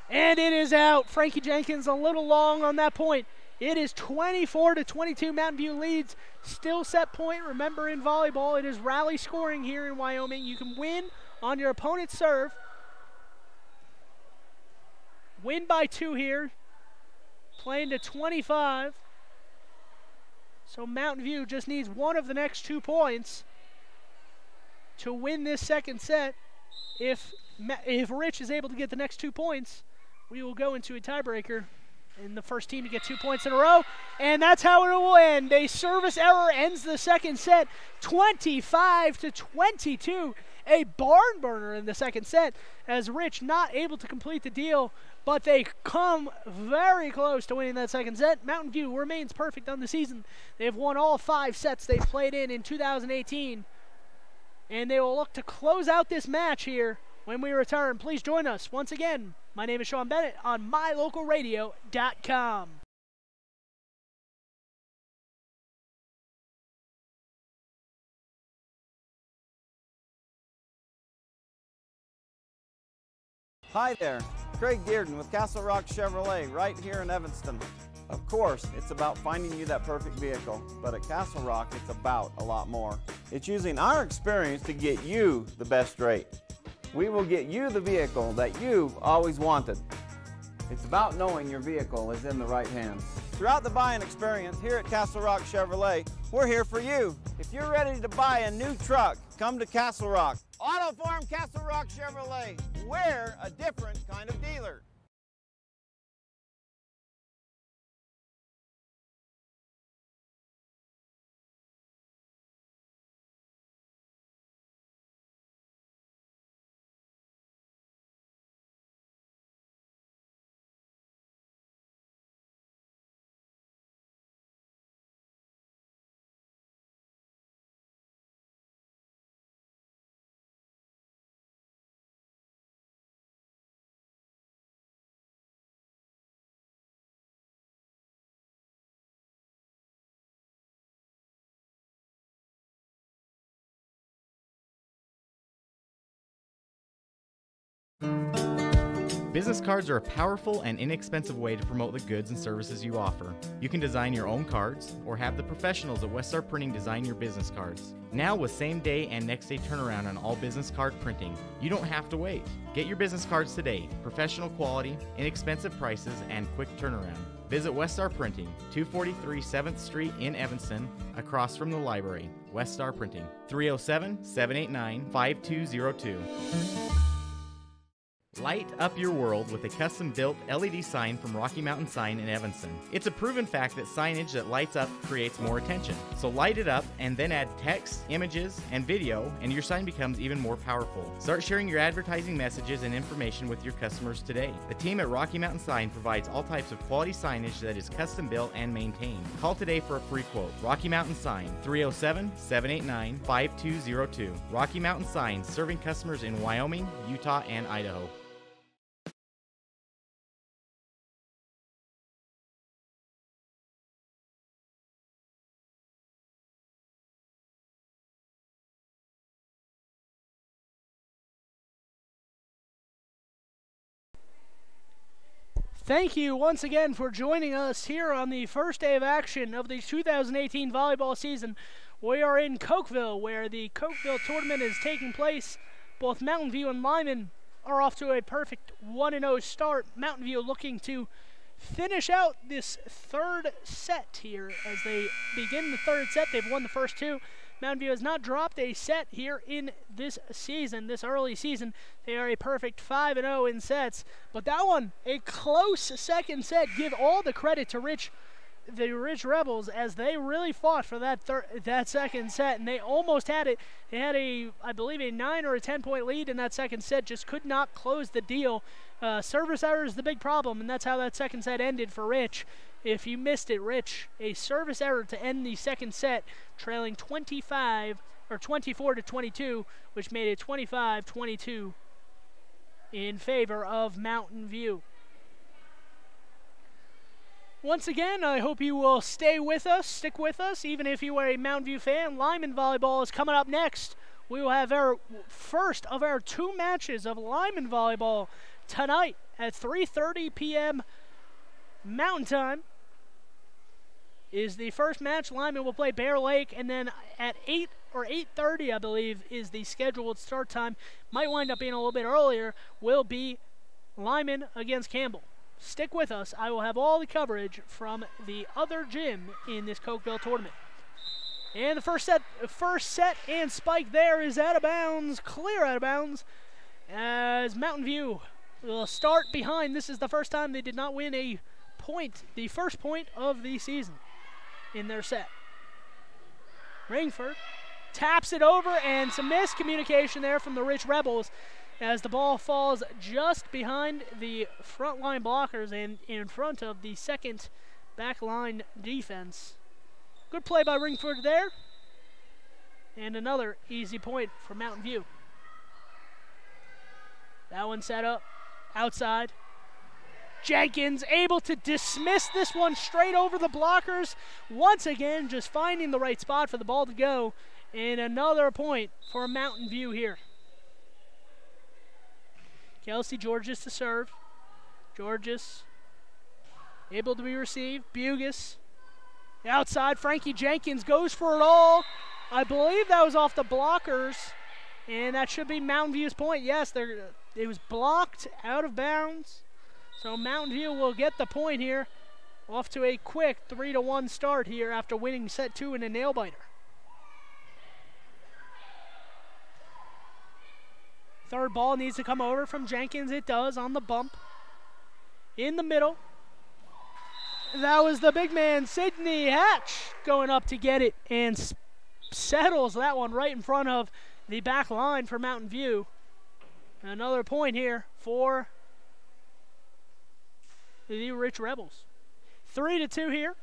And it is out. Frankie Jenkins a little long on that point. It is 24-22. Mountain View leads. Still set point. Remember, in volleyball, it is rally scoring here in Wyoming. You can win on your opponent's serve. Win by 2 here. Playing to 25. So Mountain View just needs one of the next 2 points to win this second set. If Rich is able to get the next 2 points, we will go into a tiebreaker. And the first team to get 2 points in a row. And that's how it will end. A service error ends the second set, 25-22. A barn burner in the second set as Rich not able to complete the deal, but they come very close to winning that second set. Mountain View remains perfect on the season. They've won all 5 sets they've played in 2018. And they will look to close out this match here when we return. Please join us once again. My name is Sean Bennett on mylocalradio.com. Hi there, Craig Dearden with Castle Rock Chevrolet right here in Evanston. Of course, it's about finding you that perfect vehicle, but at Castle Rock, it's about a lot more. It's using our experience to get you the best rate. We will get you the vehicle that you've always wanted. It's about knowing your vehicle is in the right hands. Throughout the buying experience here at Castle Rock Chevrolet, we're here for you. If you're ready to buy a new truck, come to Castle Rock. Auto Farm Castle Rock Chevrolet. We're a different kind of dealer. Business cards are a powerful and inexpensive way to promote the goods and services you offer. You can design your own cards or have the professionals at Westar Printing design your business cards. Now with same day and next day turnaround on all business card printing, you don't have to wait. Get your business cards today. Professional quality, inexpensive prices, and quick turnaround. Visit Westar Printing, 243 7th Street in Evanston, across from the library. Westar Printing, 307-789-5202. Light up your world with a custom-built LED sign from Rocky Mountain Sign in Evanston. It's a proven fact that signage that lights up creates more attention. So light it up and then add text, images, and video, and your sign becomes even more powerful. Start sharing your advertising messages and information with your customers today. The team at Rocky Mountain Sign provides all types of quality signage that is custom-built and maintained. Call today for a free quote. Rocky Mountain Sign, 307-789-5202. Rocky Mountain Sign, serving customers in Wyoming, Utah, and Idaho. Thank you once again for joining us here on the first day of action of the 2018 volleyball season. We are in Cokeville, where the Cokeville tournament is taking place. Both Mountain View and Lyman are off to a perfect 1-0 start. Mountain View looking to finish out this third set here as they begin the third set. They've won the first two. Mountain View has not dropped a set here in this season, this early season. They are a perfect 5-0 in sets. But that one, a close second set. Give all the credit to the Rich Rebels, as they really fought for that second set, and they almost had it. They had I believe a 9 or a 10-point lead in that second set, just could not close the deal. Service error is the big problem, and that's how that second set ended for Rich. If you missed it, Rich, a service error to end the second set, trailing 24-22, which made it 25-22 in favor of Mountain View. Once again, I hope you will stick with us, even if you are a Mountain View fan. Lyman Volleyball is coming up next. We will have our first of our two matches of Lyman Volleyball tonight at 3:30 p.m. Mountain Time. Is the first match. Lyman will play Bear Lake, and then at 8 or 8:30, I believe, is the scheduled start time. Might wind up being a little bit earlier. Will be Lyman against Campbell. Stick with us. I will have all the coverage from the other gym in this Cokeville tournament. And the first set and spike there is out of bounds, clear out of bounds, as Mountain View will start behind. This is the first time they did not win a point, the first point of the season in their set. Ringford taps it over, and some miscommunication there from the Rich Rebels as the ball falls just behind the front line blockers and in front of the second back line defense. Good play by Ringford there. And another easy point for Mountain View. That one set up outside. Jenkins able to dismiss this one straight over the blockers. Once again, just finding the right spot for the ball to go. And another point for Mountain View here. Kelsey Georges to serve. Georges able to be received. Bugus outside. Frankie Jenkins goes for it all. I believe that was off the blockers. And that should be Mountain View's point. Yes, it was blocked out of bounds. So Mountain View will get the point here. Off to a quick 3-1 start here after winning set 2 in a nail-biter. Third ball needs to come over from Jenkins. It does on the bump. In the middle. That was the big man, Sidney Hatch, going up to get it and settles that one right in front of the back line for Mountain View. Another point here for the Rich Rebels. 3-2 here.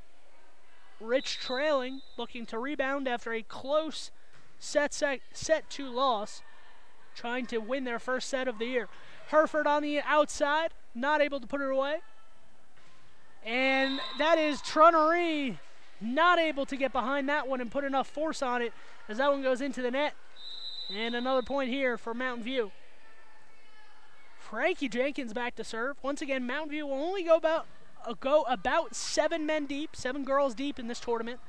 Rich trailing, looking to rebound after a close set 2 loss, trying to win their first set of the year. Herford on the outside, not able to put it away. And that is Trunnery, not able to get behind that one and put enough force on it as that one goes into the net. And another point here for Mountain View. Frankie Jenkins back to serve. Once again, Mountain View will only go about 7 men deep, 7 girls deep in this tournament.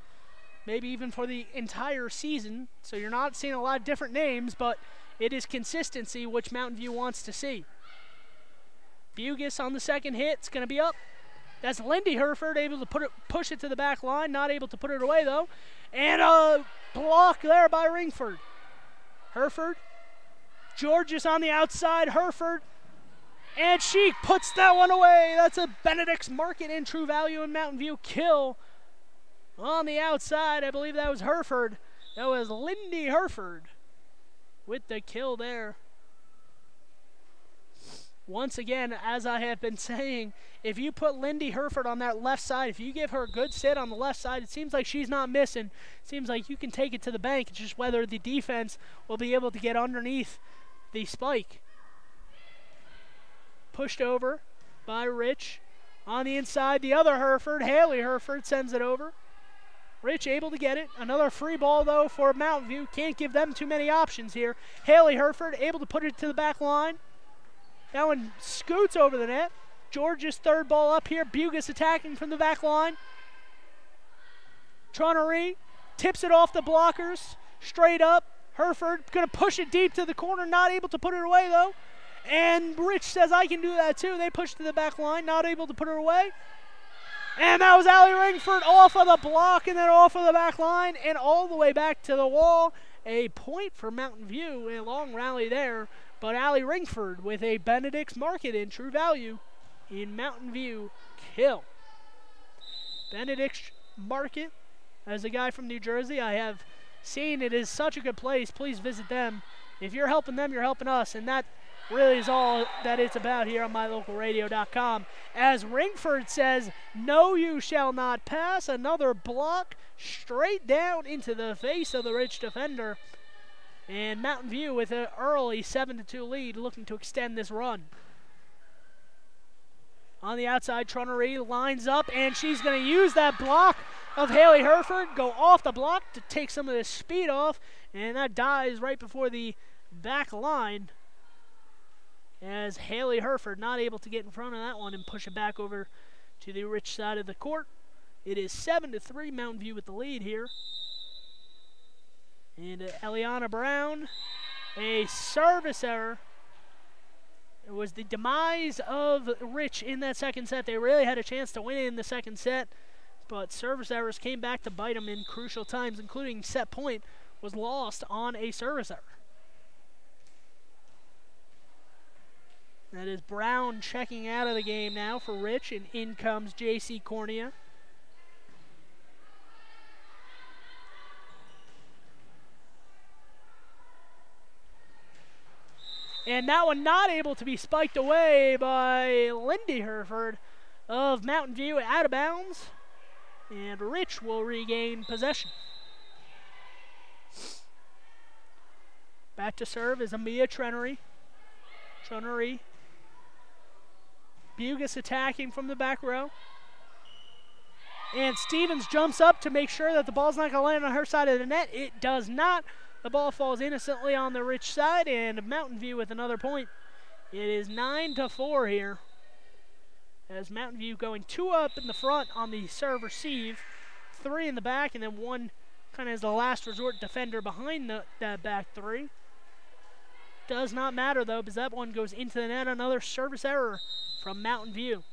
Maybe even for the entire season. So you're not seeing a lot of different names, but it is consistency which Mountain View wants to see. Bugus on the second hit. It's going to be up. That's Lindy Herford, able to push it to the back line. Not able to put it away, though. And a block there by Ringford. Herford. Georges on the outside. Herford. And she puts that one away. That's a Benedict's Market in True Value in Mountain View kill. On the outside, I believe that was Herford. That was Lindy Herford with the kill there. Once again, as I have been saying, if you put Lindy Herford on that left side, if you give her a good sit on the left side, it seems like she's not missing. It seems like you can take it to the bank. It's just whether the defense will be able to get underneath the spike. Pushed over by Rich. On the inside, the other Herford, Haley Herford, sends it over. Rich able to get it. Another free ball, though, for Mountain View. Can't give them too many options here. Haley Herford able to put it to the back line. That one scoots over the net. Georgia's third ball up here. Bugus attacking from the back line. Tronnery tips it off the blockers. Straight up. Hereford going to push it deep to the corner. Not able to put it away, though. And Rich says, I can do that, too. They push to the back line. Not able to put it away. And that was Allie Ringford off of the block and then off of the back line and all the way back to the wall. A point for Mountain View. A long rally there. But Allie Ringford with a Benedict's Market in True Value in Mountain View kill. Benedict's Market, as a guy from New Jersey, I have seen it is such a good place. Please visit them. If you're helping them, you're helping us. And that really is all that it's about here on mylocalradio.com. As Ringford says, no, you shall not pass. Another block straight down into the face of the Rich defender. And Mountain View with an early 7-2 lead, looking to extend this run. On the outside, Tronnery lines up, and she's going to use that block of Haley Hereford, go off the block to take some of the speed off, and that dies right before the back line as Haley Hereford not able to get in front of that one and push it back over to the Rich side of the court. It is 7-3, Mountain View with the lead here. And Eliana Brown, a service error. It was the demise of Rich in that second set. They really had a chance to win in the second set, but service errors came back to bite them in crucial times, including set point was lost on a service error. That is Brown checking out of the game now for Rich, and in comes J.C. Cornea. And that one not able to be spiked away by Lindy Hereford of Mountain View, out of bounds. And Rich will regain possession. Back to serve is Amia Tronnery. Tronnery. Bugus attacking from the back row. And Stevens jumps up to make sure that the ball's not going to land on her side of the net. It does not. The ball falls innocently on the Rich side, and Mountain View with another point. It is 9-4 here. As Mountain View going 2 up in the front on the serve receive, 3 in the back, and then 1 kind of as the last resort defender behind that back 3. Does not matter, though, because that one goes into the net. Another service error from Mountain View.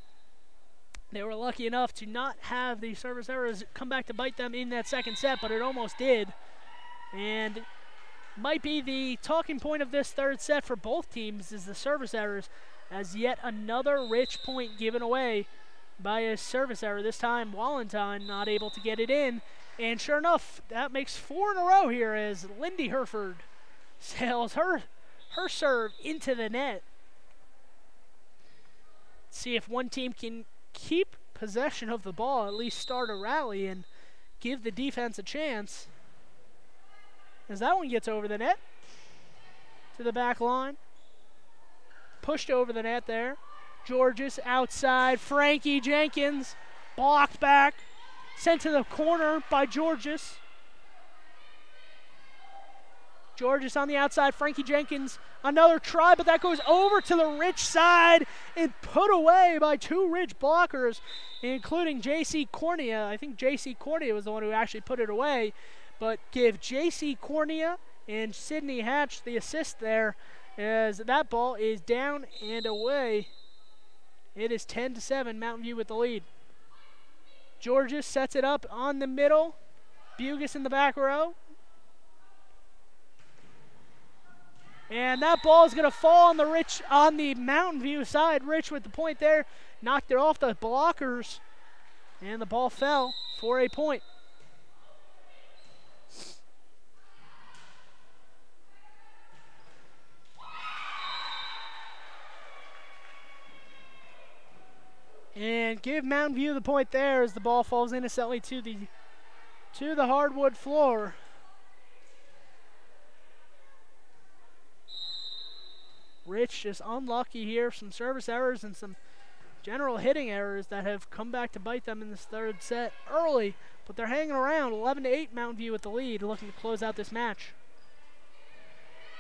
They were lucky enough to not have the service errors come back to bite them in that second set, but it almost did. And might be the talking point of this third set for both teams is the service errors, as yet another Rich point given away by a service error. This time Wallentine not able to get it in. And sure enough, that makes 4 in a row here as Lindy Hereford sails her serve into the net. See if one team can keep possession of the ball, at least start a rally and give the defense a chance. As that one gets over the net to the back line. Pushed over the net there. Georges outside. Frankie Jenkins blocked back. Sent to the corner by Georges. Georges on the outside. Frankie Jenkins another try, but that goes over to the Rich side and put away by 2 Rich blockers, including J.C. Cornea. I think J.C. Cornea was the one who actually put it away. But give J.C. Cornea and Sydney Hatch the assist there, as that ball is down and away. It is 10-7, Mountain View with the lead. Georges sets it up on the middle. Bugus in the back row. And that ball is going to fall on the Mountain View side. Rich with the point there. Knocked it off the blockers. And the ball fell for a point. And give Mountain View the point there as the ball falls innocently to the hardwood floor. Rich just unlucky here. Some service errors and some general hitting errors that have come back to bite them in this third set early. But they're hanging around. 11-8 Mountain View with the lead, looking to close out this match.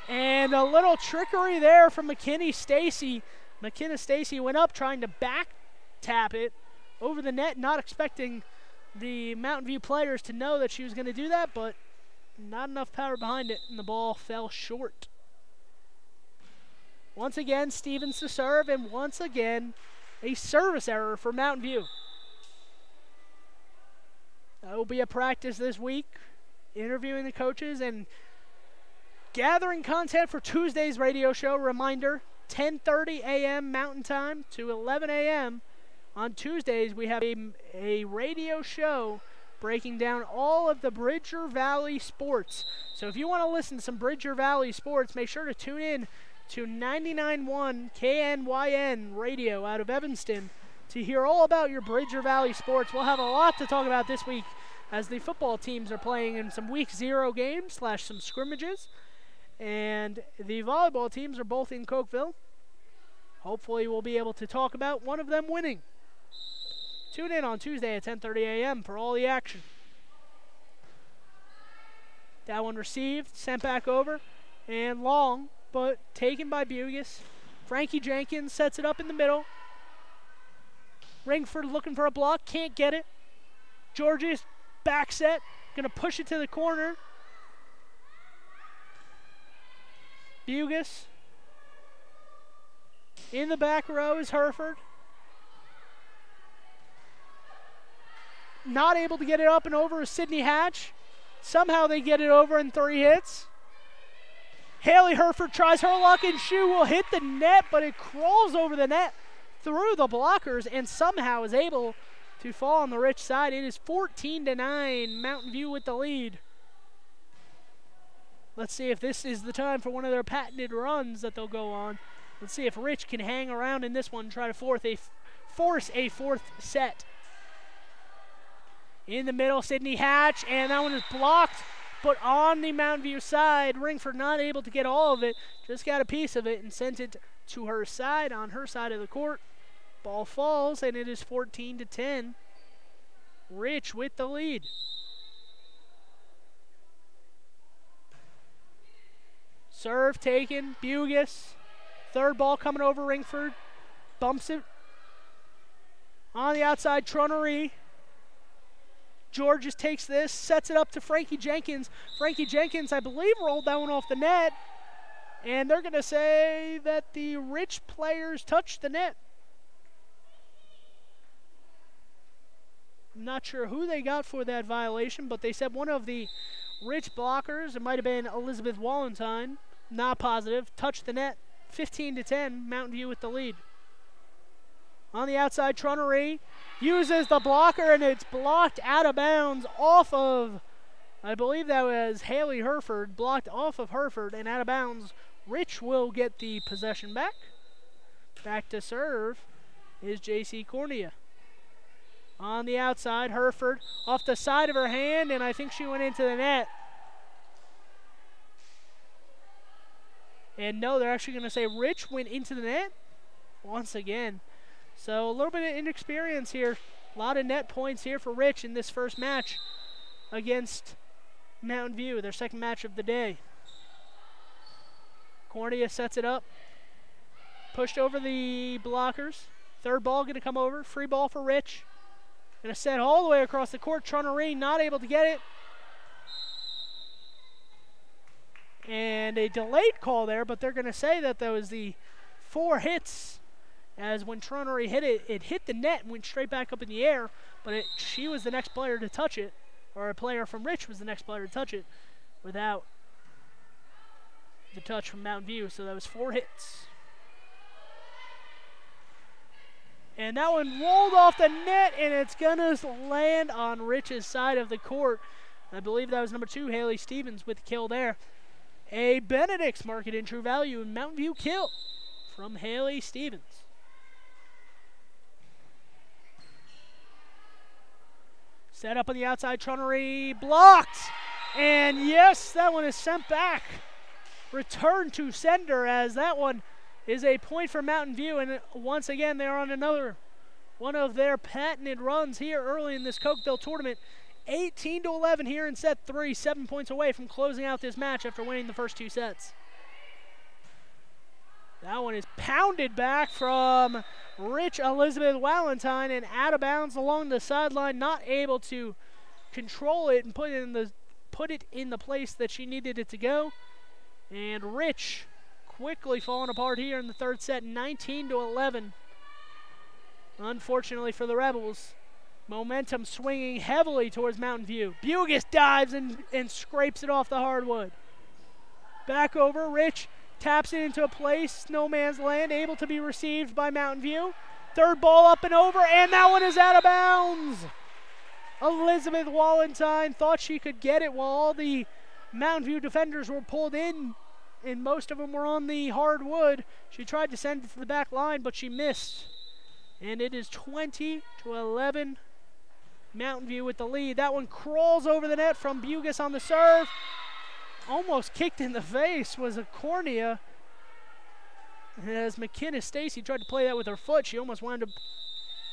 And a little trickery there from McKinney Stacy. McKenna Stacy went up trying to back tap it over the net, not expecting the Mountain View players to know that she was going to do that, but not enough power behind it, and the ball fell short. Once again, Stevens to serve, and once again, a service error for Mountain View. That will be a practice this week, interviewing the coaches and gathering content for Tuesday's radio show. Reminder, 10:30 a.m. Mountain Time to 11 a.m. On Tuesdays, we have a radio show breaking down all of the Bridger Valley sports. So if you want to listen to some Bridger Valley sports, make sure to tune in to 99.1 KNYN radio out of Evanston to hear all about your Bridger Valley sports. We'll have a lot to talk about this week as the football teams are playing in some Week 0 games / some scrimmages. And the volleyball teams are both in Cokeville. Hopefully we'll be able to talk about one of them winning. Tune in on Tuesday at 10:30 a.m. for all the action. That one received, sent back over, and long, but taken by Bugis. Frankie Jenkins sets it up in the middle. Ringford looking for a block, can't get it. George's back set, gonna push it to the corner. Bugis. In the back row is Hereford. Not able to get it up and over is Sydney Hatch. Somehow they get it over in 3 hits. Haley Hereford tries her luck, and shoe will hit the net, but it crawls over the net through the blockers and somehow is able to fall on the Rich side. It is 14-9, Mountain View with the lead. Let's see if this is the time for one of their patented runs that they'll go on. Let's see if Rich can hang around in this one and try to force a fourth set. In the middle, Sydney Hatch, and that one is blocked, but on the Mountain View side, Ringford not able to get all of it, just got a piece of it and sent it to her side, on her side of the court. Ball falls, and it is 14-10. Rich with the lead. Serve taken, Bugis. Third ball coming over Ringford. Bumps it. On the outside, Tronery. Georges takes this, sets it up to Frankie Jenkins. Frankie Jenkins, I believe, rolled that one off the net. And they're going to say that the Rich players touched the net. I'm not sure who they got for that violation, but they said one of the Rich blockers, it might have been Elizabeth Wallentine, not positive, touched the net. 15-10, Mountain View with the lead. On the outside, Tronery uses the blocker, and it's blocked out of bounds off of, I believe that was Haley Hereford, blocked off of Hereford and out of bounds. Rich will get the possession back. Back to serve is J.C. Cornea. On the outside, Hereford off the side of her hand, and I think she went into the net. And no, they're actually going to say Rich went into the net once again. So a little bit of inexperience here. A lot of net points here for Rich in this first match against Mountain View, their second match of the day. Cornea sets it up. Pushed over the blockers. Third ball going to come over. Free ball for Rich. Going to set all the way across the court. Tronery not able to get it. And a delayed call there, but they're going to say that there was the 4 hits, as when Tronery hit it, it hit the net and went straight back up in the air, but she was the next player to touch it, or a player from Rich was the next player to touch it without the touch from Mountain View, so that was 4 hits. And that one rolled off the net, and it's going to land on Rich's side of the court. I believe that was number 2, Haley Stevens, with the kill there. A Benedict's market in True Value and Mountain View kill from Haley Stevens. Set up on the outside, Tronery blocked. And yes, that one is sent back. Return to sender, as that one is a point for Mountain View. And once again, they're on another one of their patented runs here early in this Cokeville tournament. 18-11 here in set 3, 7 points away from closing out this match after winning the first 2 sets. That one is pounded back from Rich Elizabeth Valentine and out of bounds along the sideline, not able to control it and put it in the place that she needed it to go. And Rich quickly falling apart here in the third set, 19-11. Unfortunately for the Rebels, momentum swinging heavily towards Mountain View. Bugis dives and scrapes it off the hardwood. Back over, Rich taps it into a place, no man's land, able to be received by Mountain View. Third ball up and over, and that one is out of bounds. Elizabeth Valentine thought she could get it while all the Mountain View defenders were pulled in, and most of them were on the hardwood. She tried to send it to the back line, but she missed. And it is 20-11. Mountain View with the lead. That one crawls over the net from Bugis on the serve. Almost kicked in the face was a cornea. As McKinnis Stacy tried to play that with her foot, she almost wound up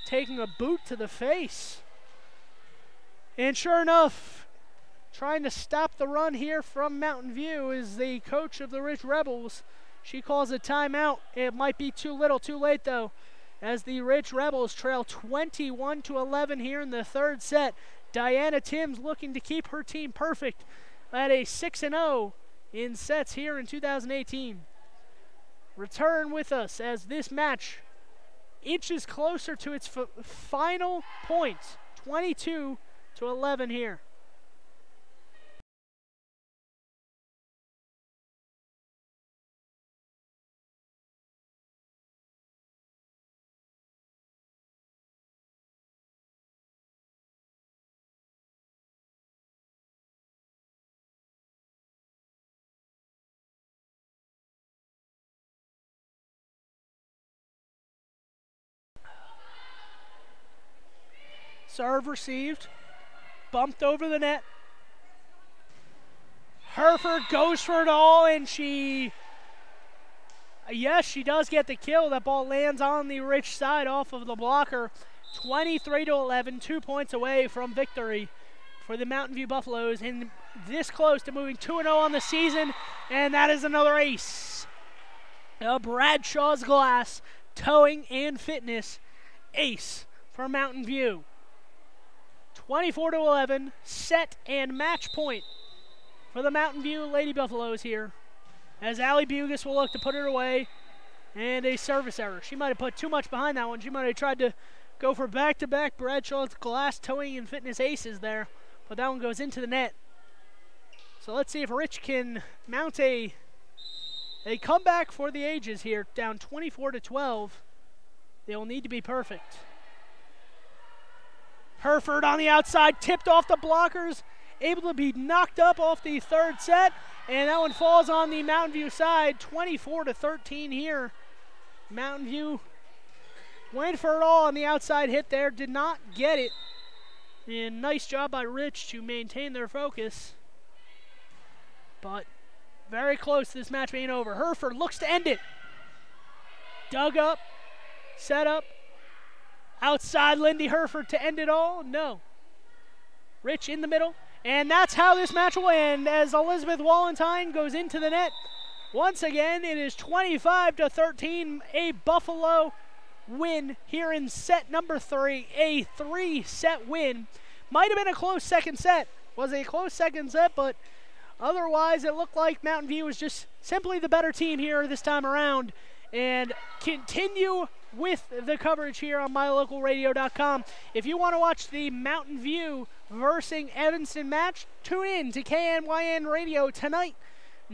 taking a boot to the face. And sure enough, trying to stop the run here from Mountain View is the coach of the Rich Rebels. She calls a timeout. It might be too little, too late though, as the Rich Rebels trail 21-11 here in the third set. Diana Timms looking to keep her team perfect at a 6-0 in sets here in 2018. Return with us as this match inches closer to its final point, 22-11 here. Serve received, bumped over the net. Herford goes for it all, and she does get the kill. That ball lands on the Rich side off of the blocker. 23-11, 2 points away from victory for the Mountain View Buffaloes, and this close to moving 2-0 on the season, and that is another ace. Bradshaw's Glass, Towing and Fitness, ace for Mountain View. 24-11, set and match point for the Mountain View Lady Buffaloes here, as Allie Bugis will look to put it away, and a service error. She might have put too much behind that one. She might have tried to go for back-to-back Bradshaw's Glass, Towing and Fitness aces there, but that one goes into the net. So let's see if Rich can mount a comeback for the ages here, down 24-12. They will need to be perfect. Herford on the outside, tipped off the blockers, able to be knocked up off the third set, and that one falls on the Mountain View side, 24-13 here. Mountain View went for it all on the outside hit there, did not get it. And nice job by Rich to maintain their focus. But very close to this match being over. Herford looks to end it. Dug up, set up. Outside Lindy Herford to end it all. No. Rich in the middle. And that's how this match will end as Elizabeth Valentine goes into the net. Once again, it is 25-13, a Buffalo win here in set number 3. A 3-set win. Might have been a close second set. Was a close second set, but otherwise it looked like Mountain View was just simply the better team here this time around. And continue with the coverage here on mylocalradio.com. If you want to watch the Mountain View versus Evanston match, tune in to KNYN Radio tonight.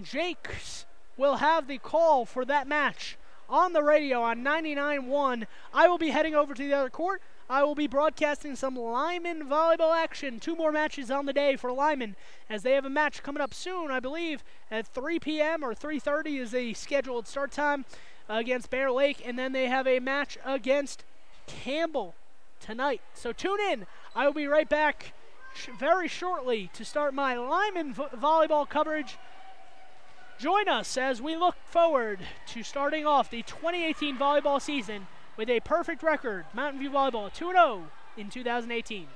Jakes will have the call for that match on the radio on 99.1. I will be heading over to the other court. I will be broadcasting some Lyman volleyball action. 2 more matches on the day for Lyman, as they have a match coming up soon, I believe, at 3 p.m. or 3:30 is the scheduled start time against Bear Lake, and then they have a match against Campbell tonight. So tune in. I will be right back very shortly to start my Lyman volleyball coverage. Join us as we look forward to starting off the 2018 volleyball season with a perfect record. Mountain View Volleyball 2-0 in 2018.